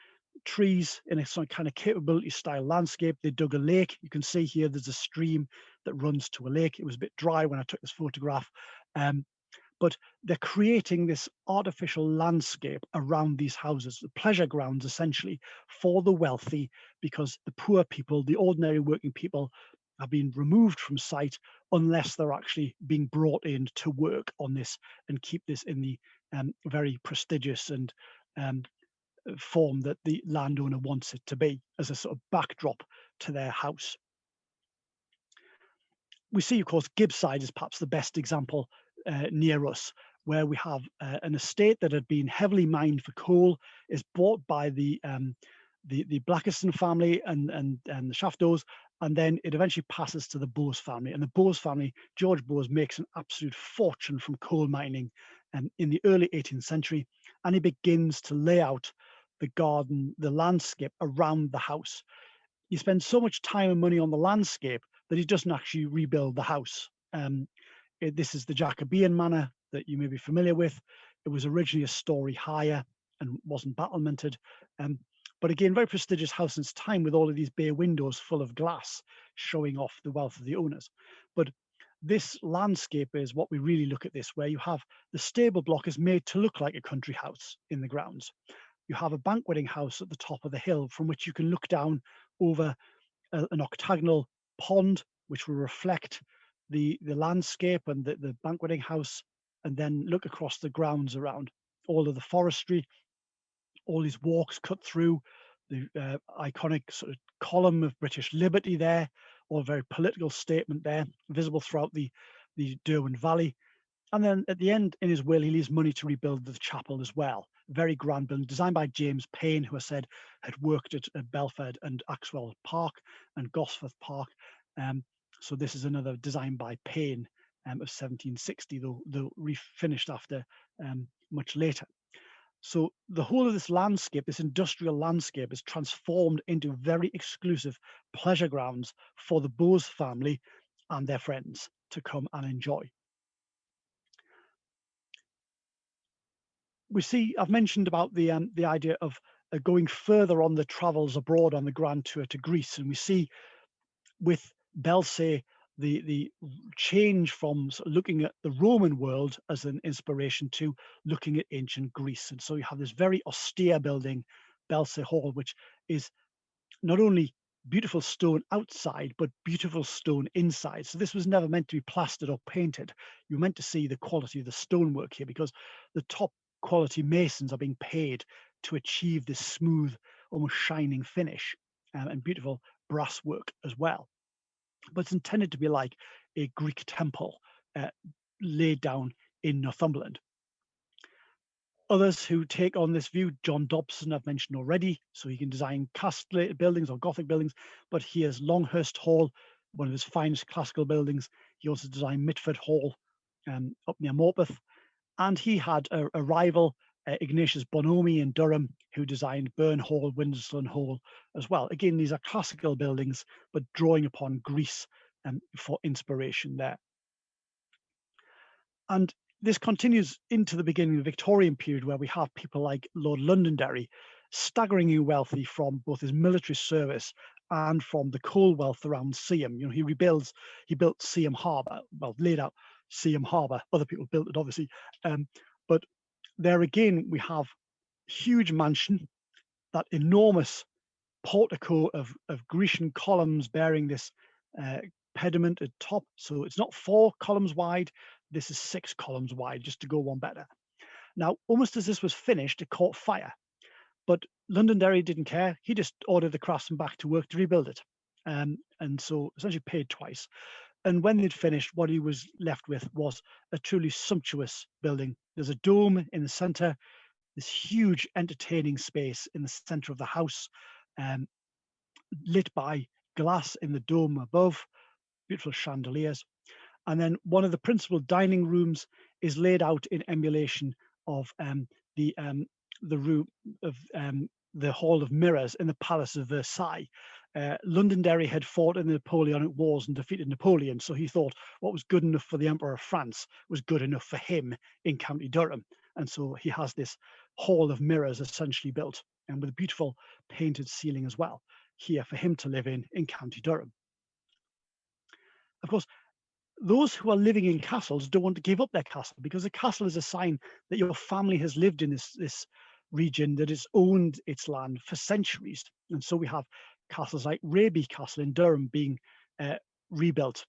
trees in a some kind of capability style landscape. They dug a lake. You can see here there's a stream that runs to a lake. It was a bit dry when I took this photograph, but they're creating this artificial landscape around these houses, the pleasure grounds essentially for the wealthy, because the poor people, the ordinary working people, have been removed from sight unless they're actually being brought in to work on this and keep this in the very prestigious and form that the landowner wants it to be, as a sort of backdrop to their house. We see, of course, Gibbside is perhaps the best example near us, where we have an estate that had been heavily mined for coal, is bought by the Blackiston family and the Shaftos, and then it eventually passes to the Bowes family. And the Bowes family, George Bowes, makes an absolute fortune from coal mining in the early 18th century, and he begins to lay out the garden, the landscape around the house. He spends so much time and money on the landscape that he doesn't actually rebuild the house. This is the Jacobsen Manor that you may be familiar with. It was originally a story higher and wasn't battlemented. But again, very prestigious house in its time, with all of these bay windows full of glass showing off the wealth of the owners. But this landscape is what we really look at this, where you have the stable block is made to look like a country house in the grounds. You have a banqueting house at the top of the hill from which you can look down over an octagonal pond, which will reflect the landscape and the banqueting house, and then look across the grounds around all of the forestry, all these walks cut through the iconic sort of column of British liberty there, or a very political statement there, visible throughout the Derwent Valley. And then at the end, in his will, he leaves money to rebuild the chapel as well. Very grand building, designed by James Payne, who I said had worked at Belford and Axwell Park and Gosforth Park. So this is another design by Payne of 1760, though refinished after much later. So the whole of this landscape, this industrial landscape, is transformed into very exclusive pleasure grounds for the Bowes family and their friends to come and enjoy. We see, I've mentioned about the idea of going further on the travels abroad on the grand tour to Greece, and we see with Belsey the change from sort of looking at the Roman world as an inspiration to looking at ancient Greece. And so you have this very austere building, Belsey Hall, which is not only beautiful stone outside, but beautiful stone inside. So this was never meant to be plastered or painted. You were meant to see the quality of the stonework here, because the top quality masons are being paid to achieve this smooth, almost shining finish, and beautiful brass work as well. But it's intended to be like a Greek temple laid down in Northumberland. Others who take on this view, John Dobson, I've mentioned already, so he can design castellated buildings or Gothic buildings, but here's Longhurst Hall, one of his finest classical buildings. He also designed Mitford Hall up near Morpeth, and he had a rival, Ignatius Bonomi in Durham, who designed Burn Hall, Windsor Hall as well. Again, these are classical buildings, but drawing upon Greece for inspiration there. And this continues into the beginning of the Victorian period, where we have people like Lord Londonderry, staggeringly wealthy from both his military service and from the coal wealth around Seaham. You know, he built Seaham Harbour, well, laid out Seaham Harbour. Other people built it, obviously, but there again we have huge mansion, that enormous portico of Grecian columns bearing this pediment at top. So it's not 4 columns wide, this is 6 columns wide, just to go one better. Now, almost as this was finished, it caught fire, but Londonderry didn't care. He just ordered the craftsmen back to work to rebuild it, and so essentially paid twice. And when they'd finished, what he was left with was a truly sumptuous building. There's a dome in the center, this huge entertaining space in the center of the house, lit by glass in the dome above, beautiful chandeliers. And then one of the principal dining rooms is laid out in emulation of the room of the Hall of Mirrors in the Palace of Versailles. Londonderry had fought in the Napoleonic Wars and defeated Napoleon, so he thought what was good enough for the Emperor of France was good enough for him in County Durham. And so he has this Hall of Mirrors essentially built, and with a beautiful painted ceiling as well, here for him to live in County Durham. Of course, those who are living in castles don't want to give up their castle, because a castle is a sign that your family has lived in this region, that has owned its land for centuries. And so we have castles like Raby Castle in Durham being rebuilt.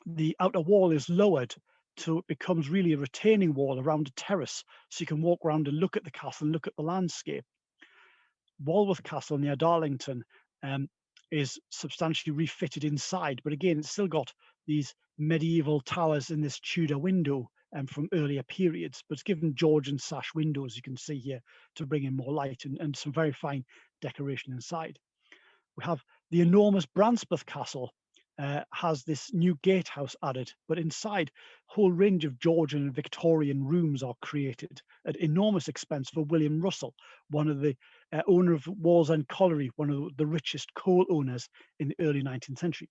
The outer wall is lowered So it becomes really a retaining wall around a terrace, so you can walk around and look at the castle and look at the landscape. Walworth Castle near Darlington is substantially refitted inside, but again, it's still got these medieval towers in this Tudor window from earlier periods, but it's given Georgian sash windows, you can see here, to bring in more light and some very fine decoration inside. We have the enormous Bransworth Castle, has this new gatehouse added, but inside, a whole range of Georgian and Victorian rooms are created at enormous expense for William Russell, one of the owner of Wallsend Colliery, one of the richest coal owners in the early 19th century.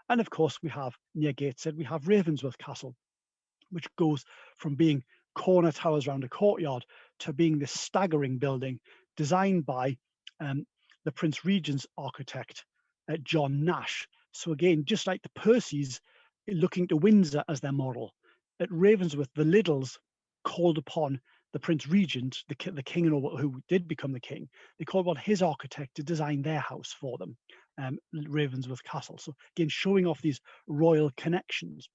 And of course, we have near Gateshead, we have Ravensworth Castle, which goes from being corner towers around a courtyard to being this staggering building designed by the Prince Regent's architect, John Nash. So again, just like the Percys looking to Windsor as their model, at Ravensworth, the Liddles called upon the Prince Regent, the king, who did become the king, they called upon his architect to design their house for them, Ravensworth Castle. So again, showing off these royal connections.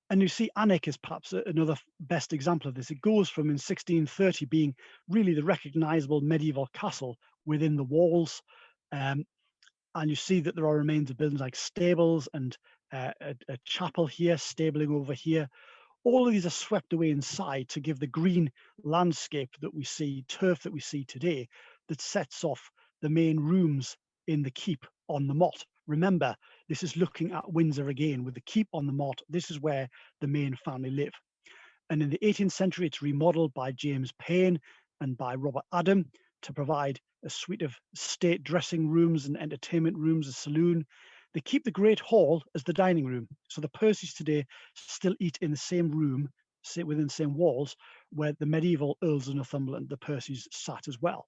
And you see Alnwick is perhaps another best example of this. It goes from in 1630 being really the recognizable medieval castle within the walls. And you see that there are remains of buildings like stables and a chapel here, stabling over here. All of these are swept away inside to give the green landscape that we see, turf that we see today, that sets off the main rooms in the keep on the motte. Remember, this is looking at Windsor again with the keep on the motte. This is where the main family live. And in the 18th century, it's remodeled by James Paine and by Robert Adam to provide a suite of state dressing rooms and entertainment rooms, a saloon. They keep the Great Hall as the dining room. So the Percys today still eat in the same room, sit within the same walls, where the medieval Earls of Northumberland, the Percys, sat as well.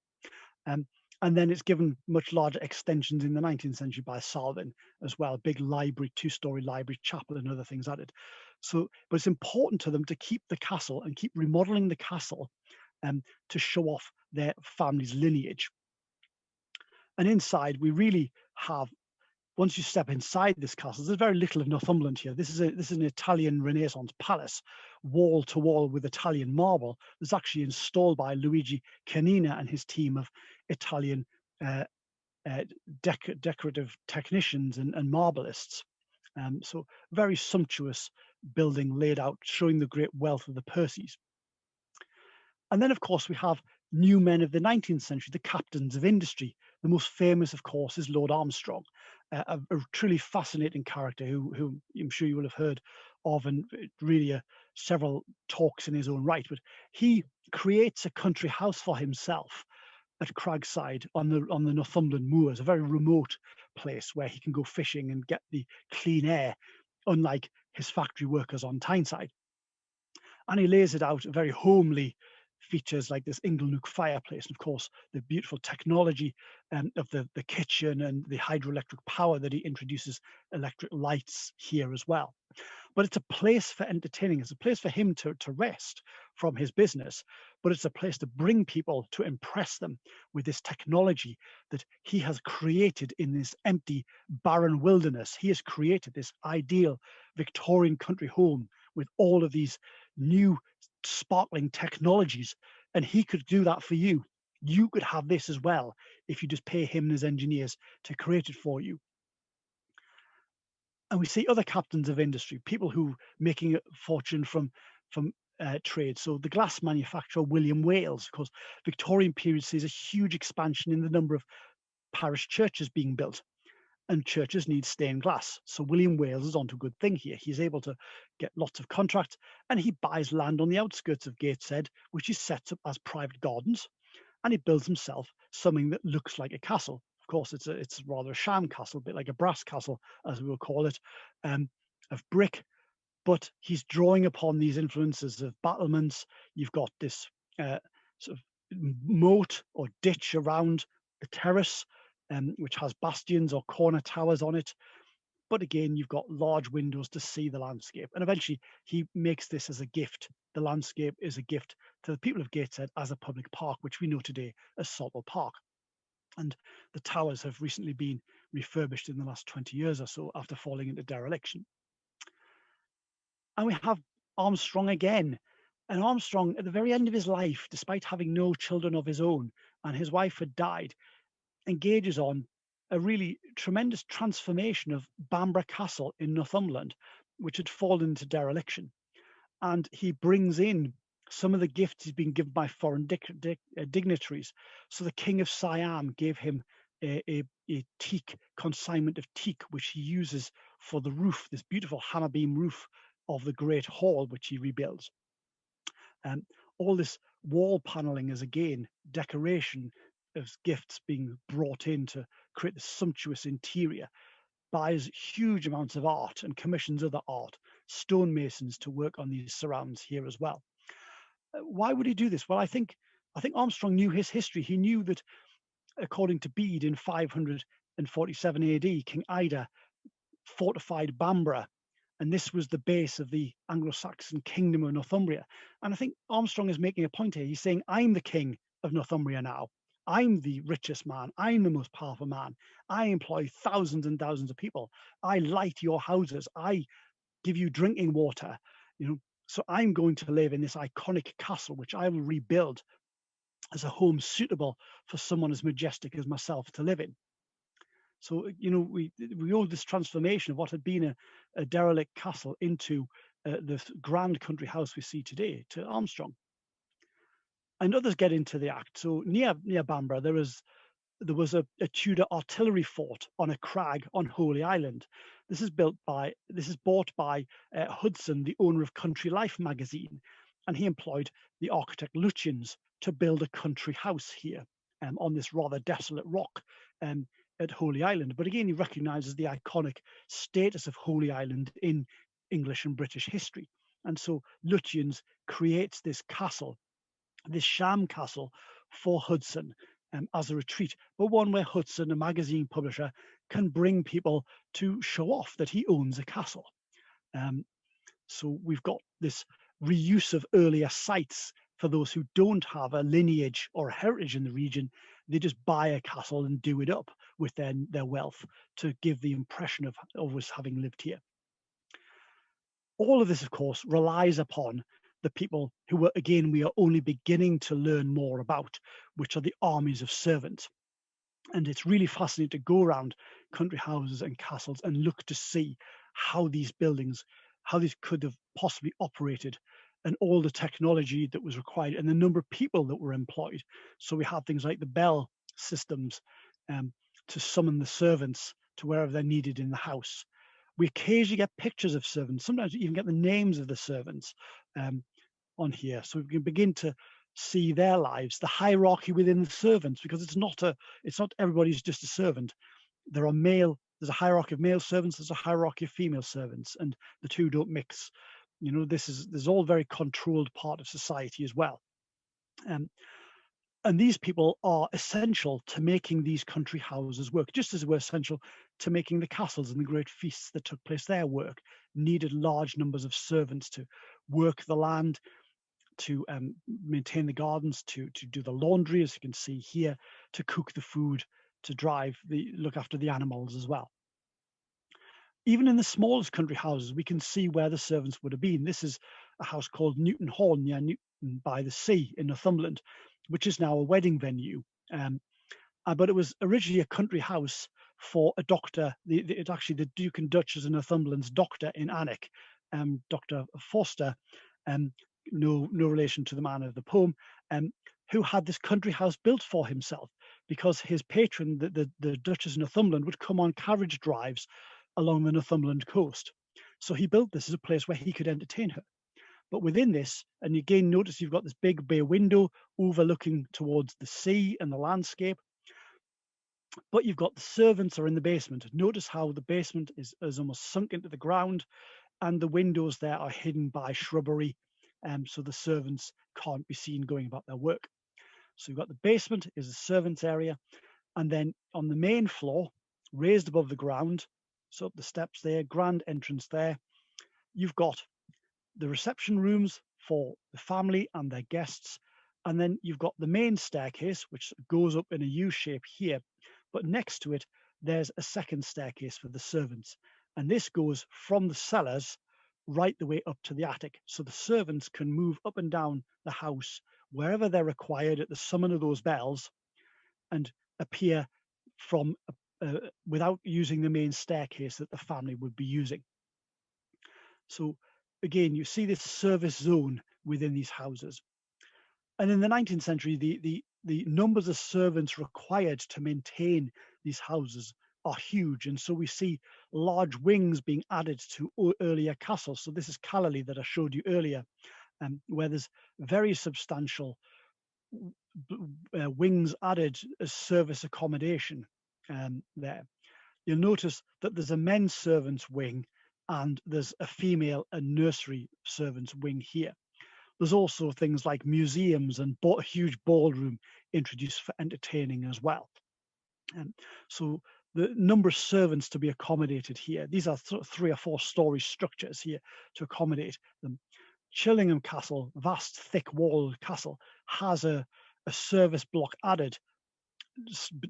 And then it's given much larger extensions in the 19th century by Salvin as well, big library, two-story library, chapel and other things added. So, but it's important to them to keep the castle and keep remodeling the castle to show off their family's lineage. And inside, we really have, once you step inside this castle, there's very little of Northumberland here. This is an Italian Renaissance palace, wall to wall with Italian marble. It's actually installed by Luigi Canina and his team of Italian decorative technicians and marbleists. So very sumptuous building laid out, showing the great wealth of the Percys. And then, of course, we have new men of the 19th century, the captains of industry. The most famous, of course, is Lord Armstrong, a truly fascinating character who I'm sure you will have heard of, and really several talks in his own right. But he creates a country house for himself at Cragside on the Northumberland moors, a very remote place where he can go fishing and get the clean air, unlike his factory workers on Tyneside. And he lays it out very homely features like this Inglenook fireplace, and of course the beautiful technology of the kitchen and the hydroelectric power that he introduces, electric lights here as well. But it's a place for entertaining. It's a place for him to rest from his business, but it's a place to bring people, to impress them with this technology that he has created in this empty, barren wilderness. He has created this ideal Victorian country home with all of these new sparkling technologies, and he could do that for you. You could have this as well if you just pay him and his engineers to create it for you. And we see other captains of industry, people who making a fortune from trade. So the glass manufacturer William Wales, of course, Victorian period sees a huge expansion in the number of parish churches being built, and churches need stained glass. So William Wales is onto a good thing here. He's able to get lots of contracts, and he buys land on the outskirts of Gateshead, which he sets up as private gardens, and he builds himself something that looks like a castle. Of course, it's rather a sham castle, a bit like a brass castle, as we will call it, of brick. But he's drawing upon these influences of battlements. You've got this sort of moat or ditch around the terrace, which has bastions or corner towers on it. But again, you've got large windows to see the landscape. And eventually he makes this as a gift. The landscape is a gift to the people of Gateshead as a public park, which we know today as Saltwell Park. And the towers have recently been refurbished in the last 20 years or so after falling into dereliction. And we have Armstrong again. And Armstrong, at the very end of his life, despite having no children of his own, and his wife had died, engages on a really tremendous transformation of Bamborough Castle in Northumberland, which had fallen into dereliction. And he brings in some of the gifts he's been given by foreign dignitaries. So the King of Siam gave him a teak consignment of teak, which he uses for the roof, this beautiful hammer beam roof of the Great Hall, which he rebuilds. All this wall paneling is again decoration as gifts being brought in to create the sumptuous interior, buys huge amounts of art and commissions other art, stonemasons to work on these surrounds here as well. Why would he do this? Well, I think Armstrong knew his history. He knew that, according to Bede, in 547 AD, King Ida fortified Bamborough, and this was the base of the Anglo-Saxon kingdom of Northumbria. And I think Armstrong is making a point here. He's saying, I'm the king of Northumbria now. I'm the richest man. I'm the most powerful man. I employ thousands and thousands of people. I light your houses. I give you drinking water. So I'm going to live in this iconic castle, which I will rebuild as a home suitable for someone as majestic as myself to live in. So, we owe this transformation of what had been a derelict castle into the grand country house we see today to Armstrong. And others get into the act. So near Bamborough, there was a Tudor artillery fort on a crag on Holy Island. This is bought by Hudson, the owner of Country Life magazine, and he employed the architect Lutyens to build a country house here on this rather desolate rock at Holy Island. But again, he recognizes the iconic status of Holy Island in English and British history. And so Lutyens creates this castle, this sham castle for Hudson as a retreat, but one where Hudson, a magazine publisher, can bring people to show off that he owns a castle. So we've got this reuse of earlier sites for those who don't have a lineage or a heritage in the region. They just buy a castle and do it up with their wealth to give the impression of always having lived here. All of this, of course, relies upon the people who we are only beginning to learn more about, which are the armies of servants. And it's really fascinating to go around country houses and castles and look to see how these could have possibly operated, and all the technology that was required and the number of people that were employed. So we have things like the bell systems to summon the servants to wherever they're needed in the house. We occasionally get pictures of servants. Sometimes we even get the names of the servants on here. So we can begin to see their lives, the hierarchy within the servants, because it's not everybody's just a servant. There's a hierarchy of male servants, there's a hierarchy of female servants, and the two don't mix. This is all very controlled part of society as well. And these people are essential to making these country houses work, just as they were essential to making the castles and the great feasts that took place there work. Needed large numbers of servants to work the land, to maintain the gardens, to do the laundry, as you can see here, to cook the food, to look after the animals as well. Even in the smallest country houses, we can see where the servants would have been. This is a house called Newton Hall near Newton by the sea in Northumberland, which is now a wedding venue. But it was originally a country house for a doctor. It's actually the Duke and Duchess of Northumberland's doctor in Alnwick, Dr. Forster, no relation to the man of the poem, who had this country house built for himself because his patron, the Duchess of Northumberland, would come on carriage drives along the Northumberland coast. So he built this as a place where he could entertain her. But within this, and again, notice you've got this big bay window overlooking towards the sea and the landscape. But you've got the servants are in the basement. Notice how the basement is almost sunk into the ground, and the windows there are hidden by shrubbery, so the servants can't be seen going about their work. So you've got the basement is the servants' area, and then on the main floor, raised above the ground, so up the steps there, grand entrance there, you've got the reception rooms for the family and their guests, and then you've got the main staircase, which goes up in a U shape here, but next to it, there's a second staircase for the servants, and this goes from the cellars right the way up to the attic. So the servants can move up and down the house wherever they're required at the summon of those bells and appear from without using the main staircase that the family would be using. So again, you see this service zone within these houses. And in the 19th century, the numbers of servants required to maintain these houses are huge. And so we see large wings being added to earlier castles. So this is Callerley that I showed you earlier, where there's very substantial wings added as service accommodation there. You'll notice that there's a men's servants wing and there's a female and nursery servants wing here. There's also things like museums and a huge ballroom introduced for entertaining as well. So the number of servants to be accommodated here, these are 3 or 4 story structures here to accommodate them. Chillingham Castle, vast thick walled castle, has a service block added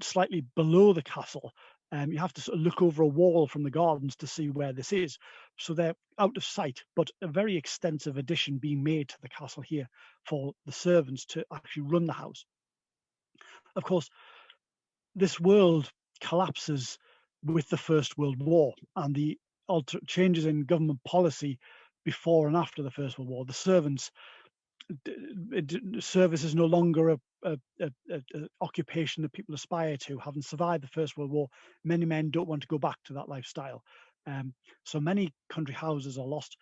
slightly below the castle. You have to sort of look over a wall from the gardens to see where this is. So they're out of sight, but a very extensive addition being made to the castle here for the servants to actually run the house. Of course, this world collapses with the First World War and the changes in government policy before and after the First World War. The servants, service is no longer a occupation that people aspire to. Having survived the First World War, many men don't want to go back to that lifestyle. So many country houses are lost.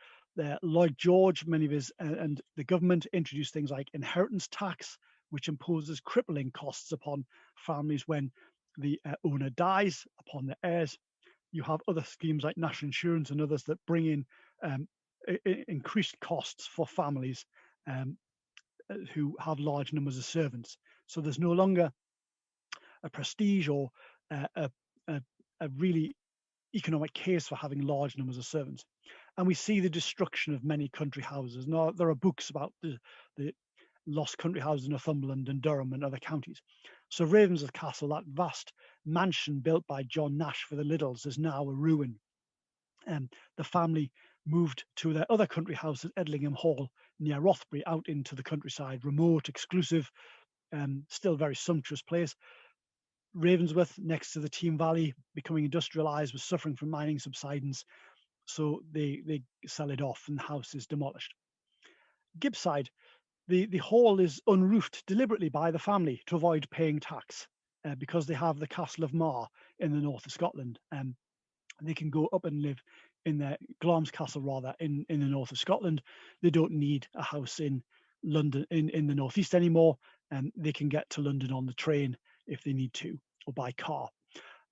Lloyd George, many of his, and the government introduced things like inheritance tax, which imposes crippling costs upon families when the owner dies, upon the heirs. You have other schemes like national insurance and others that bring in increased costs for families who have large numbers of servants. So there's no longer a prestige or a really economic case for having large numbers of servants. And we see the destruction of many country houses. Now, there are books about the lost country houses in Northumberland and Durham and other counties. So Ravensworth Castle, that vast mansion built by John Nash for the Liddles, is now a ruin. The family moved to their other country house at Edlingham Hall near Rothbury, out into the countryside, remote, exclusive, still very sumptuous place. Ravensworth, next to the Team Valley, becoming industrialized, was suffering from mining subsidence. So they sell it off and the house is demolished. Gibbside, the hall is unroofed deliberately by the family to avoid paying tax because they have the Castle of Mar in the north of Scotland. They can go up and live in their Glamis Castle, rather, in the north of Scotland. They don't need a house in London, in the northeast anymore, and they can get to London on the train if they need to, or by car.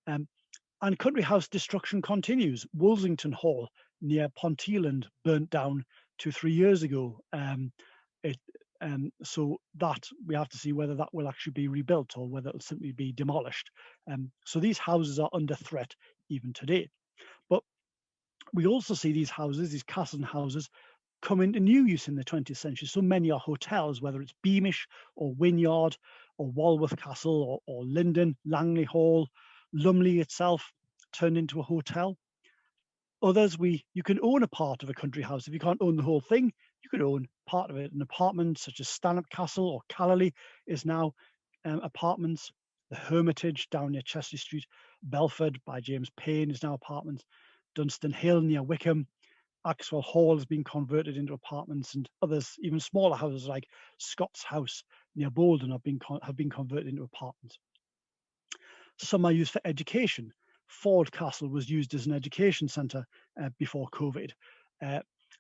And country house destruction continues. Woolsington Hall near Ponteland burnt down 2-3 years ago. So that we have to see whether that will actually be rebuilt or whether it'll simply be demolished. So these houses are under threat even today. But we also see these houses, these castles and houses, come into new use in the 20th century. So many are hotels, whether it's Beamish or Wynyard or Walkworth Castle or Linden, Langley Hall, Lumley itself turned into a hotel. Others, you can own a part of a country house. If you can't own the whole thing, you could own part of it. An apartment such as Stanhope Castle or Callerley is now apartments. The Hermitage down near Chesley Street, Belford by James Payne is now apartments. Dunstan Hill near Wickham, Axwell Hall has been converted into apartments, and others, even smaller houses like Scott's House near Bolden, have been converted into apartments. Some are used for education. Ford Castle was used as an education centre before COVID.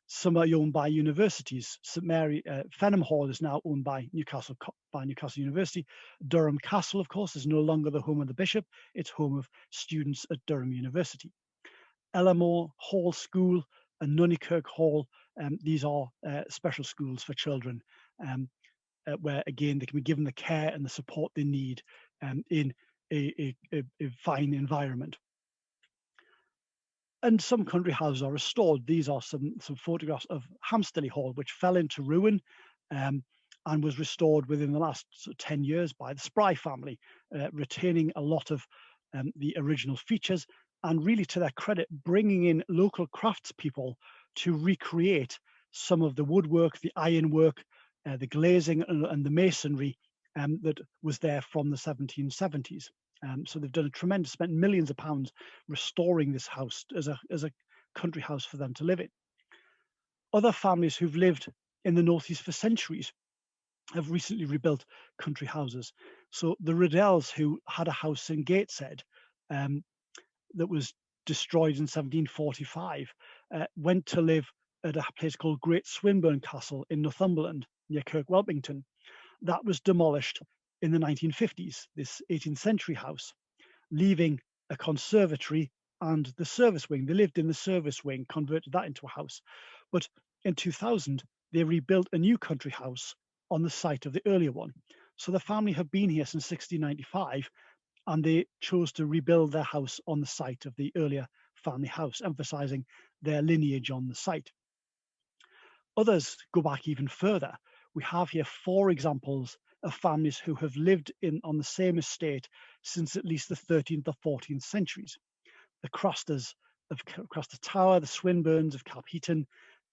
Some are owned by universities. St Mary Fenham Hall is now owned by Newcastle University. Durham Castle, of course, is no longer the home of the bishop. It's home of students at Durham University. Ellamore Hall School and Nunnykirk Hall, these are special schools for children where, again, they can be given the care and the support they need in a fine environment. And some country houses are restored. These are some photographs of Hamsterley Hall, which fell into ruin and was restored within the last 10 years by the Spry family, retaining a lot of the original features, and really, to their credit, bringing in local craftspeople to recreate some of the woodwork, the ironwork, the glazing and the masonry that was there from the 1770s. So they've done a tremendous, spent millions of pounds restoring this house as a country house for them to live in. Other families who've lived in the northeast for centuries have recently rebuilt country houses. So the Riddells, who had a house in Gateshead that was destroyed in 1745, went to live at a place called Great Swinburne Castle in Northumberland near Kirkwelpington. That was demolished in the 1950s, this 18th century house, leaving a conservatory and the service wing. They lived in the service wing, converted that into a house. But in 2000, they rebuilt a new country house on the site of the earlier one. So the family have been here since 1695, and they chose to rebuild their house on the site of the earlier family house, emphasizing their lineage on the site. Others go back even further. We have here 4 examples of families who have lived on the same estate since at least the 13th or 14th centuries. The Crosters of Crosster Tower, the Swinburnes of Capheaton,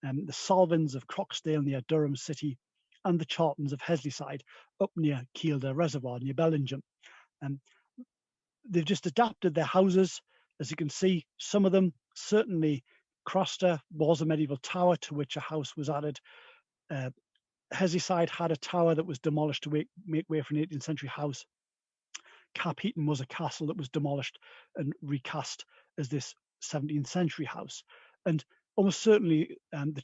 the Salvins of Croxdale near Durham City, and the Chartons of Heslyside up near Kielder Reservoir near Bellingham. They've just adapted their houses. As you can see, some of them, certainly Crosster was a medieval tower to which a house was added. Heslyside had a tower that was demolished to make way for an 18th century house. Capheaton was a castle that was demolished and recast as this 17th century house. And almost certainly the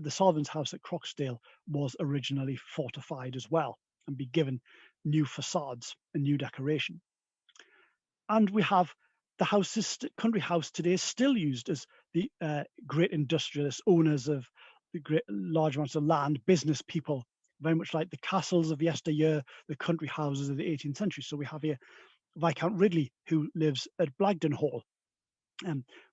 Salvins house at Croxdale was originally fortified as well and be given new facades and new decoration. And we have the houses, country house today is still used as the great industrialist owners of the great large amounts of land, business people, very much like the castles of yesteryear, the country houses of the 18th century. So we have here Viscount Ridley, who lives at Blagden Hall.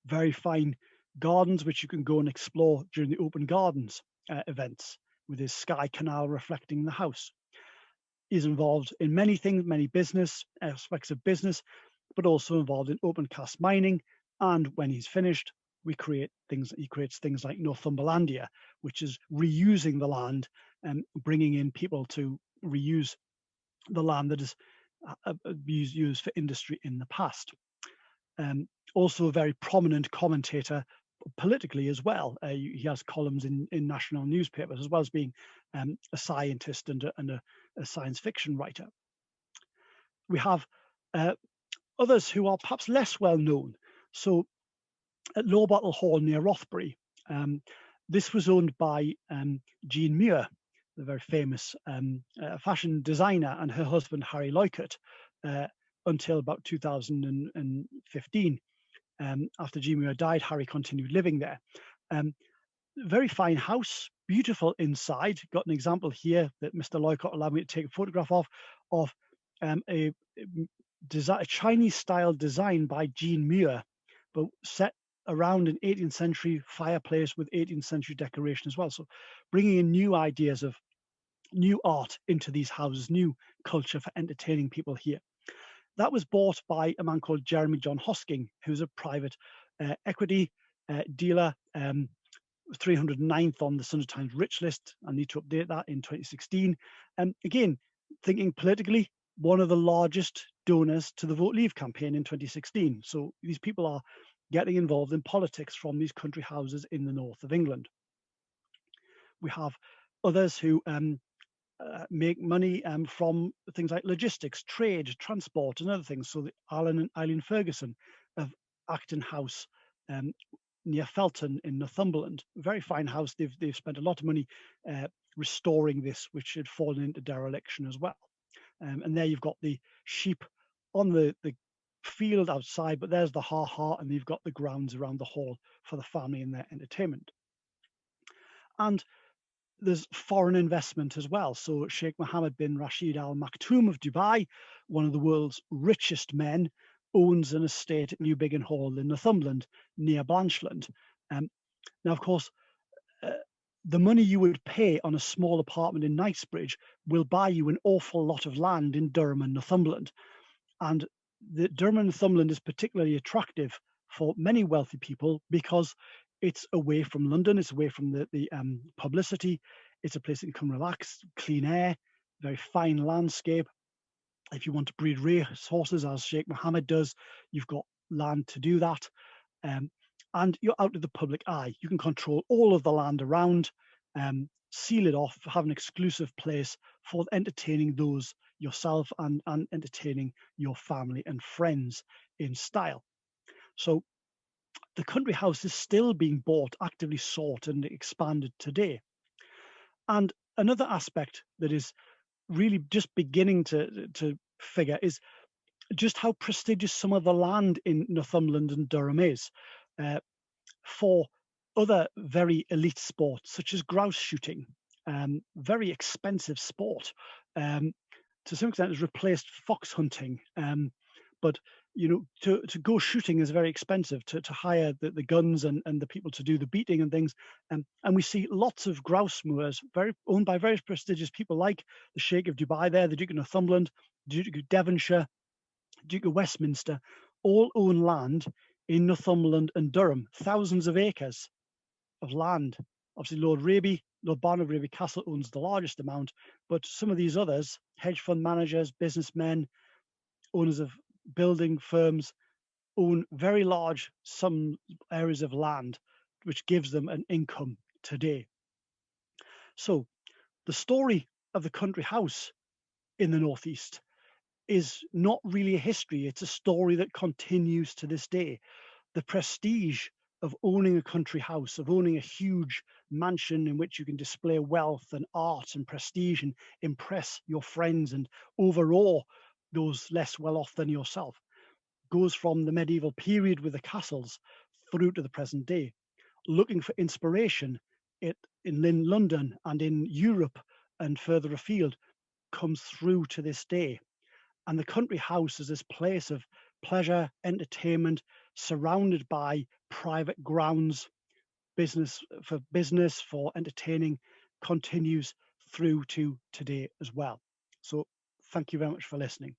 Very fine gardens, which you can go and explore during the open gardens events, with his Skye Canal reflecting the house. He's involved in many things, many business aspects of business, but also involved in open cast mining. And when he's finished, he creates things like Northumberlandia, which is reusing the land and bringing in people to reuse the land that is used for industry in the past. Also a very prominent commentator politically as well. He has columns in national newspapers, as well as being a scientist and a science fiction writer. We have others who are perhaps less well known. So at Lowbottle Hall near Rothbury, this was owned by Jean Muir, the very famous fashion designer, and her husband Harry Loikert, until about 2015. After Jean Muir died, Harry continued living there. Very fine house, beautiful inside. Got an example here that Mr. Loikert allowed me to take a photograph of a Chinese style design by Jean Muir, but set around an 18th century fireplace with 18th century decoration as well. So bringing in new ideas of new art into these houses, new culture for entertaining people here. That was bought by a man called Jeremy John Hosking, who's a private equity dealer, 309th on the Sunday Times Rich List. I need to update that in 2016. Again, thinking politically, one of the largest donors to the Vote Leave campaign in 2016. So these people are getting involved in politics from these country houses in the north of England. We have others who make money from things like logistics, trade, transport, and other things. So the Alan and Eileen Ferguson of Acton House near Felton in Northumberland, a very fine house. They've spent a lot of money restoring this, which had fallen into dereliction as well. And there you've got the sheep on the field outside, but there's the ha-ha, and you've got the grounds around the hall for the family and their entertainment. And there's foreign investment as well. So Sheikh Mohammed bin Rashid Al Maktoum of Dubai, one of the world's richest men, owns an estate at New Biggin Hall in Northumberland near Blanchland. Now, of course, the money you would pay on a small apartment in Knightsbridge will buy you an awful lot of land in Durham and Northumberland. And the Durham and Northumberland is particularly attractive for many wealthy people because It's away from London. It's away from the publicity. It's a place that you can come relax, clean air, very fine landscape. If you want to breed race horses, as Sheikh Mohammed does, you've got land to do that. And you're out of the public eye. You can control all of the land around, seal it off, have an exclusive place for entertaining those yourself and entertaining your family and friends in style. So the country house is still being bought, actively sought and expanded today. And another aspect that is really just beginning to figure is just how prestigious some of the land in Northumberland and Durham is for other very elite sports, such as grouse shooting, very expensive sport. To some extent, has replaced fox hunting. But to go shooting is very expensive, to hire the guns and the people to do the beating and things. And we see lots of grouse moors owned by very prestigious people like the Sheikh of Dubai there, the Duke of Northumberland, the Duke of Devonshire, Duke of Westminster, all own land in Northumberland and Durham, thousands of acres of land. Obviously, Lord Barnard of Raby Castle owns the largest amount, but some of these others, hedge fund managers, businessmen, owners of building firms, own very large some areas of land, which gives them an income today. So the story of the country house in the Northeast is not really a history. It's a story that continues to this day. The prestige of owning a country house, of owning a huge mansion in which you can display wealth and art and prestige and impress your friends and overawe those less well off than yourself, goes from the medieval period with the castles through to the present day. Looking for inspiration in London and in Europe and further afield comes through to this day. And the country house is this place of pleasure, entertainment, surrounded by private grounds, business, for entertaining, continues through to today as well. So thank you very much for listening.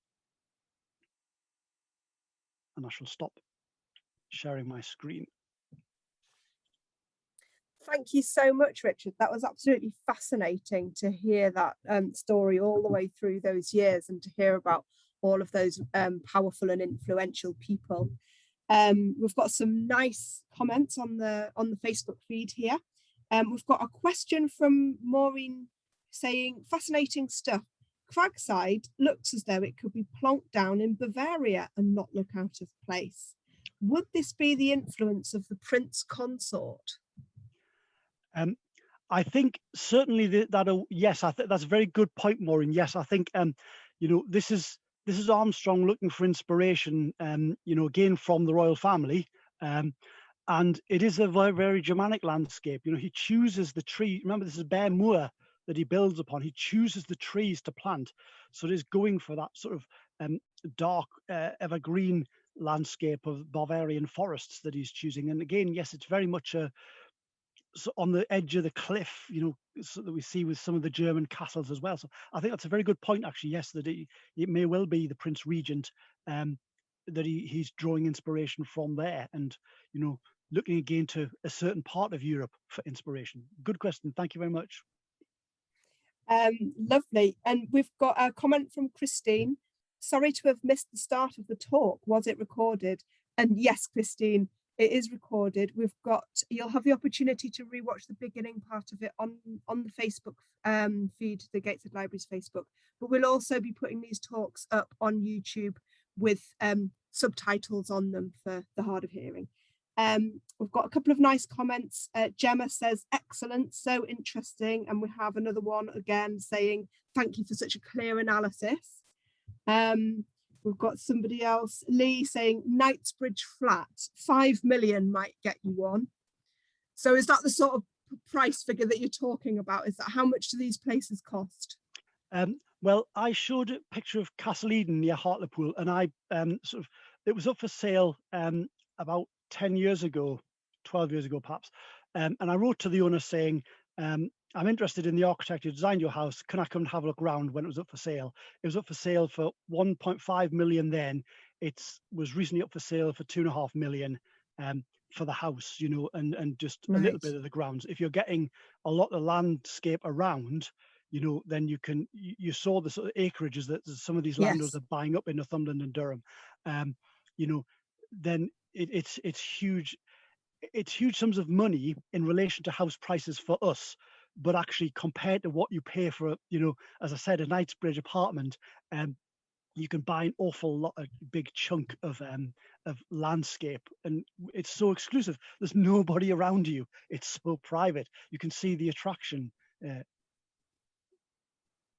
And I shall stop sharing my screen. Thank you so much, Richard. That was absolutely fascinating to hear that story all the way through those years and to hear about all of those powerful and influential people. We've got some nice comments on the Facebook feed here. We've got a question from Maureen saying, fascinating stuff. Cragside looks as though it could be plonked down in Bavaria and not look out of place. Would this be the influence of the Prince Consort? I think certainly yes, I think that's a very good point, Maureen. Yes, I think this is Armstrong looking for inspiration, again from the royal family, and it is a very, very Germanic landscape. He chooses the tree. Remember, this is bare moor that he builds upon. He chooses the trees to plant, so it is going for that sort of dark evergreen landscape of Bavarian forests that he's choosing. And again, yes, it's very much on the edge of the cliff, so that we see with some of the German castles as well. So I think that's a very good point, actually. Yes, that it may well be the Prince Regent, that he's drawing inspiration from there, and looking again to a certain part of Europe for inspiration. Good question. Thank you very much. Lovely. And we've got a comment from Christine. Sorry to have missed the start of the talk. Was it recorded? And yes, Christine, it is recorded. You'll have the opportunity to rewatch the beginning part of it on the Facebook feed, the Gateshead Library's Facebook. But we'll also be putting these talks up on YouTube with subtitles on them for the hard of hearing. We've got a couple of nice comments. Gemma says, excellent, so interesting. And we have another one again saying, thank you for such a clear analysis. We've got somebody else, Lee, saying Knightsbridge flat, 5 million might get you one. So is that the sort of price figure that you're talking about? Is that how much do these places cost? Well, I showed a picture of Castle Eden near Hartlepool, and I it was up for sale about 10 years ago, 12 years ago perhaps, and I wrote to the owner saying, I'm interested in the architect who designed your house. Can I come and have a look around when it was up for sale? It was up for sale for 1.5 million then. It was recently up for sale for 2.5 million. for the house, you know, and just a Right. little bit of the grounds. If you're getting a lot of landscape around, you know, then you saw the sort of acreages that some of these landowners Yes. are buying up in Northumberland and Durham. You know, then it's huge. It's huge sums of money in relation to house prices for us, but actually compared to what you pay for, you know, as I said, a Knightsbridge apartment, you can buy an awful lot, a big chunk of landscape, and it's so exclusive. There's nobody around you. It's so private. You can see the attraction.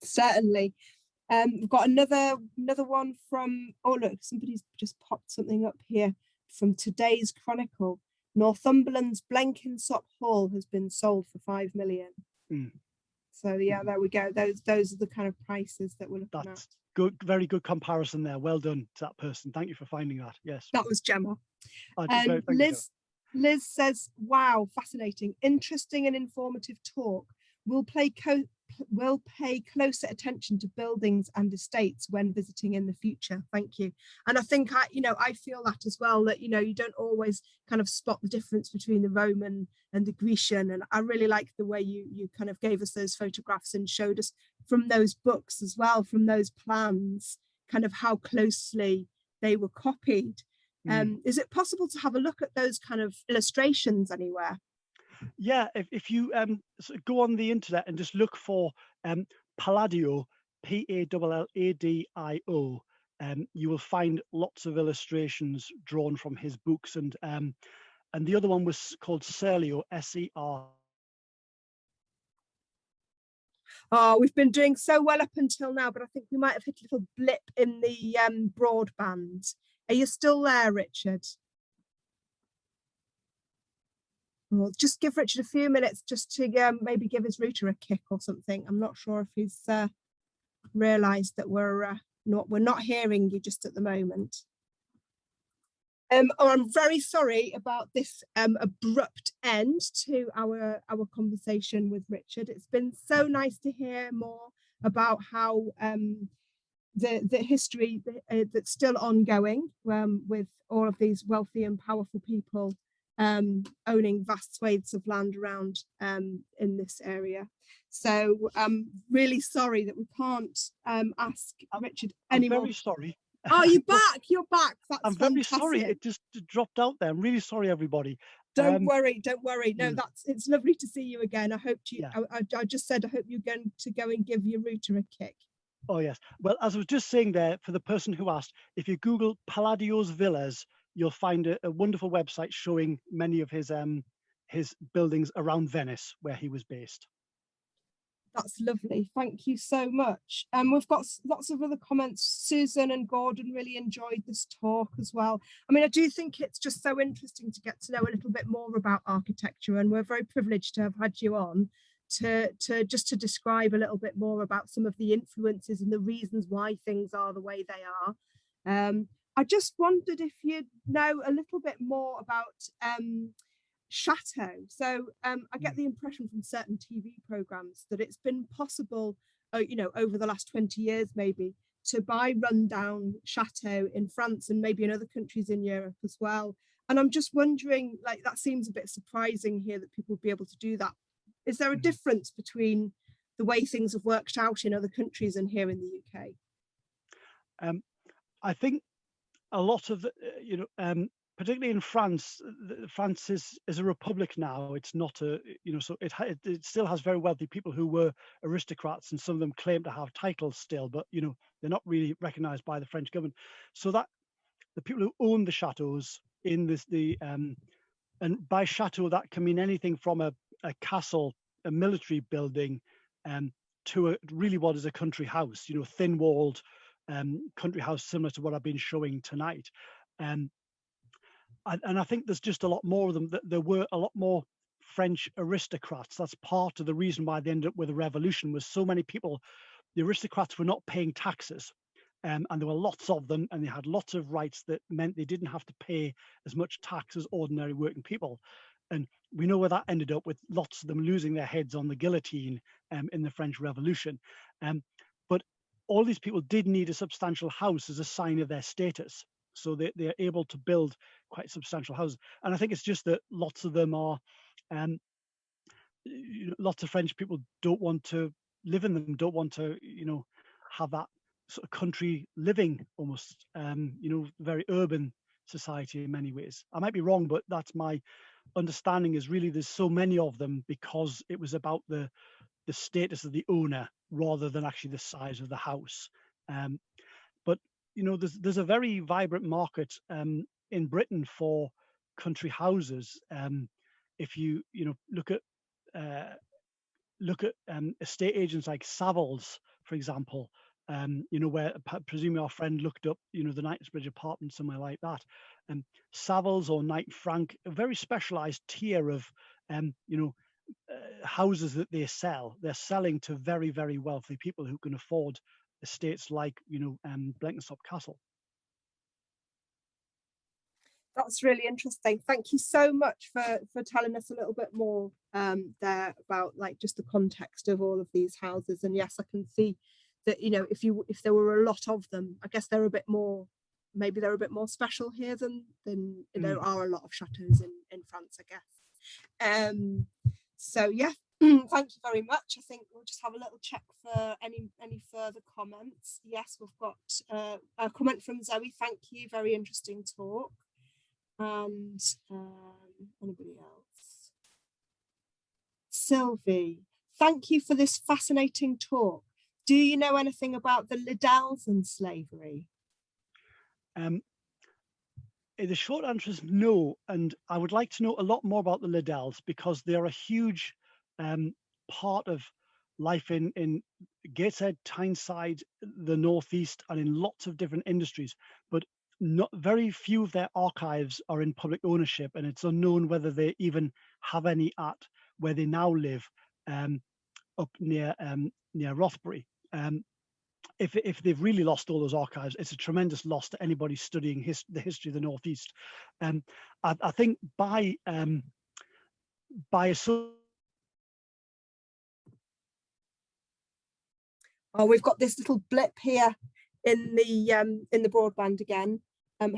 Certainly. We've got another one from, oh look, somebody's just popped something up here from today's Chronicle. Northumberland's Blenkinsop Hall has been sold for 5 million. Mm. So yeah, there we go. Those are the kind of prices that we're looking That's at. good, very good comparison there. Well done to that person. Thank you for finding that. Yes. That was Gemma. Thank you, Liz says, wow, fascinating, interesting and informative talk. We'll pay closer attention to buildings and estates when visiting in the future. Thank you. And I think I feel that as well, that, you know, you don't always kind of spot the difference between the Roman and the Grecian. And I really like the way you kind of gave us those photographs and showed us from those books as well, from those plans, kind of how closely they were copied. Is it possible to have a look at those kind of illustrations anywhere? Yeah, if you go on the internet and just look for Palladio, Palladio, you will find lots of illustrations drawn from his books, and the other one was called Serlio, S-E-R. Oh, we've been doing so well up until now, but I think we might have hit a little blip in the broadband. Are you still there, Richard? We'll just give Richard a few minutes just to maybe give his router a kick or something. I'm not sure if he's realised that we're not hearing you just at the moment. I'm very sorry about this abrupt end to our conversation with Richard. It's been so nice to hear more about how the history that's still ongoing with all of these wealthy and powerful people owning vast swathes of land around in this area. So I'm really sorry that we can't ask Richard anymore. I'm very sorry. Oh, you're back. You're back. That's I'm fantastic. very sorry. It just dropped out there. I'm really sorry, everybody. Don't worry. No, yeah. it's lovely to see you again. I hope you. Yeah. I just said I hope you're going to go and give your router a kick. Oh yes. Well, as I was just saying there, for the person who asked, if you Google Palladio's villas, you'll find a wonderful website showing many of his buildings around Venice, where he was based. That's lovely. Thank you so much. We've got lots of other comments. Susan and Gordon really enjoyed this talk as well. I mean, I do think it's just so interesting to get to know a little bit more about architecture, and we're very privileged to have had you on to describe a little bit more about some of the influences and the reasons why things are the way they are. I just wondered if you know a little bit more about chateau. So I get the impression from certain TV programs that it's been possible, over the last 20 years maybe, to buy rundown chateau in France and maybe in other countries in Europe as well. And I'm just wondering, like, that seems a bit surprising here that people would be able to do that. Is there a difference between the way things have worked out in other countries and here in the UK? I think a lot of particularly in France, France is a republic now. It's not so it still has very wealthy people who were aristocrats, and some of them claim to have titles still, but they're not really recognized by the French government. So that the people who own the chateaus in and by chateau that can mean anything from a castle, a military building, to a really what is a country house, thin-walled country house similar to what I've been showing tonight. And I think there's just a lot more of them. There were a lot more French aristocrats. That's part of the reason why they ended up with a revolution, was so many people, the aristocrats were not paying taxes. And there were lots of them, and they had lots of rights that meant they didn't have to pay as much tax as ordinary working people. And we know where that ended up, with lots of them losing their heads on the guillotine in the French Revolution. But all these people did need a substantial house as a sign of their status. So they're able to build quite substantial houses. And I think it's just that lots of them are, lots of French people don't want to live in them, don't want to, have that sort of country living almost, very urban society in many ways. I might be wrong, but that's my understanding, is really there's so many of them because it was about the status of the owner rather than actually the size of the house. But there's a very vibrant market in Britain for country houses. If you look at estate agents like Savills, for example, where presumably our friend looked up, the Knightsbridge apartment, somewhere like that. Savills or Knight Frank, a very specialized tier of, houses that they sell. They're selling to very, very wealthy people who can afford estates like, Blenkinsop Castle. That's really interesting. Thank you so much for telling us a little bit more there about like just the context of all of these houses. And yes, I can see that, if there were a lot of them, I guess they're a bit more, maybe they're a bit more special here than there are a lot of chateaus in France, I guess. So yeah, thank you very much. I think we'll just have a little check for any further comments. Yes, we've got a comment from Zoe. Thank you, very interesting talk. And anybody else? Sylvie, thank you for this fascinating talk. Do you know anything about the Liddells and slavery? The short answer is no, and I would like to know a lot more about the Liddells because they're a huge part of life in Gateshead, Tyneside, the Northeast, and in lots of different industries. But not very few of their archives are in public ownership, and it's unknown whether they even have any at where they now live, up near Rothbury. If they've really lost all those archives, it's a tremendous loss to anybody studying the history of the Northeast. I think by we've got this little blip here in the broadband again.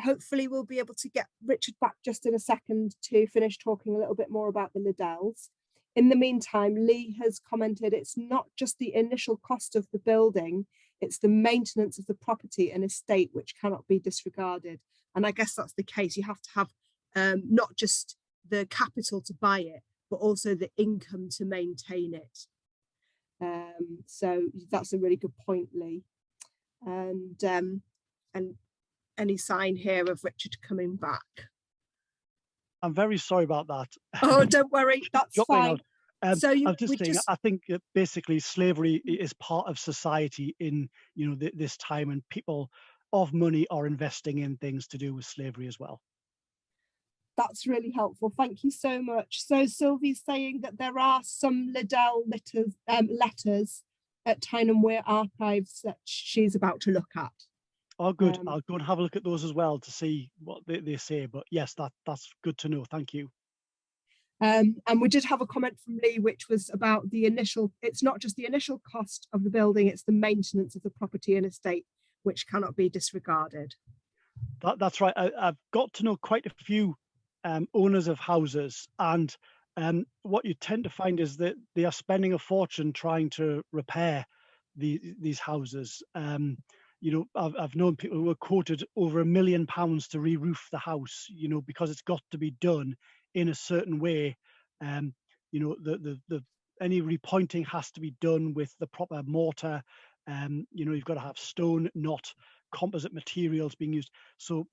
Hopefully we'll be able to get Richard back just in a second to finish talking a little bit more about the Liddells. In the meantime, Lee has commented, it's not just the initial cost of the building, it's the maintenance of the property and estate which cannot be disregarded. And I guess that's the case. You have to have not just the capital to buy it, but also the income to maintain it. So that's a really good point, Lee. And any sign here of Richard coming back? I'm very sorry about that. Oh, don't worry, that's fine. So I'm just saying, I think that basically slavery is part of society in this time, and people of money are investing in things to do with slavery as well. That's really helpful. Thank you so much. So Sylvie's saying that there are some Liddell letters at Tyne and Wear archives that she's about to look at. Oh, good. I'll go and have a look at those as well to see what they say. But yes, that's good to know. Thank you. And we did have a comment from Lee, which was about the initial, it's not just the initial cost of the building, it's the maintenance of the property and estate, which cannot be disregarded. That's right. I've got to know quite a few owners of houses, and what you tend to find is that they are spending a fortune trying to repair these houses. I've known people who were quoted over £1 million to re-roof the house, because it's got to be done in a certain way. Any repointing has to be done with the proper mortar. You've got to have stone, not composite materials being used. So,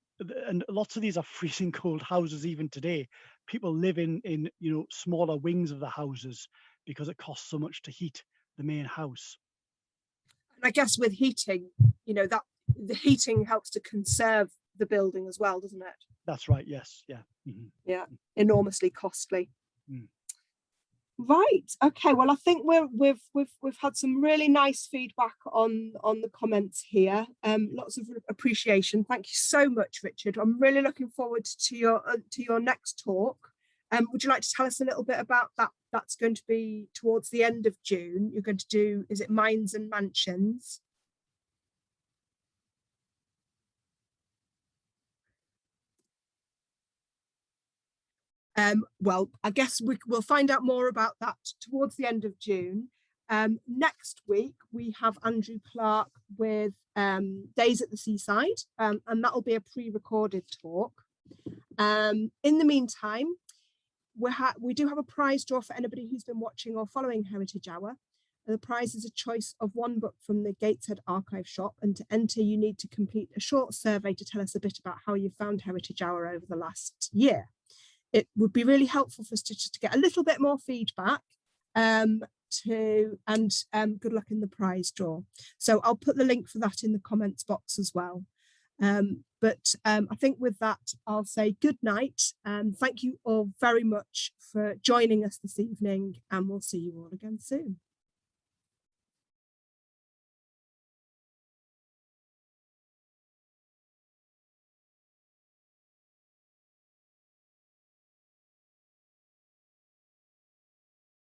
and lots of these are freezing cold houses even today. People live in smaller wings of the houses because it costs so much to heat the main house. And I guess with heating, that the heating helps to conserve the building as well, doesn't it? That's right. Yes. Yeah. Mm-hmm. Yeah. Enormously costly. Mm. Right. Okay. Well, I think we've had some really nice feedback on the comments here. Lots of appreciation. Thank you so much, Richard. I'm really looking forward to your next talk. Would you like to tell us a little bit about that? That's going to be towards the end of June. You're going to do, is it Mines and Mansions? Well, I guess we'll find out more about that towards the end of June. Next week, we have Andrew Clark with Days at the Seaside, and that'll be a pre-recorded talk. In the meantime, we do have a prize draw for anybody who's been watching or following Heritage Hour. The prize is a choice of one book from the Gateshead Archive Shop, and to enter you need to complete a short survey to tell us a bit about how you found Heritage Hour over the last year. It would be really helpful for us to just get a little bit more feedback, and good luck in the prize draw. So I'll put the link for that in the comments box as well. But I think with that, I'll say good night, and thank you all very much for joining us this evening, and we'll see you all again soon.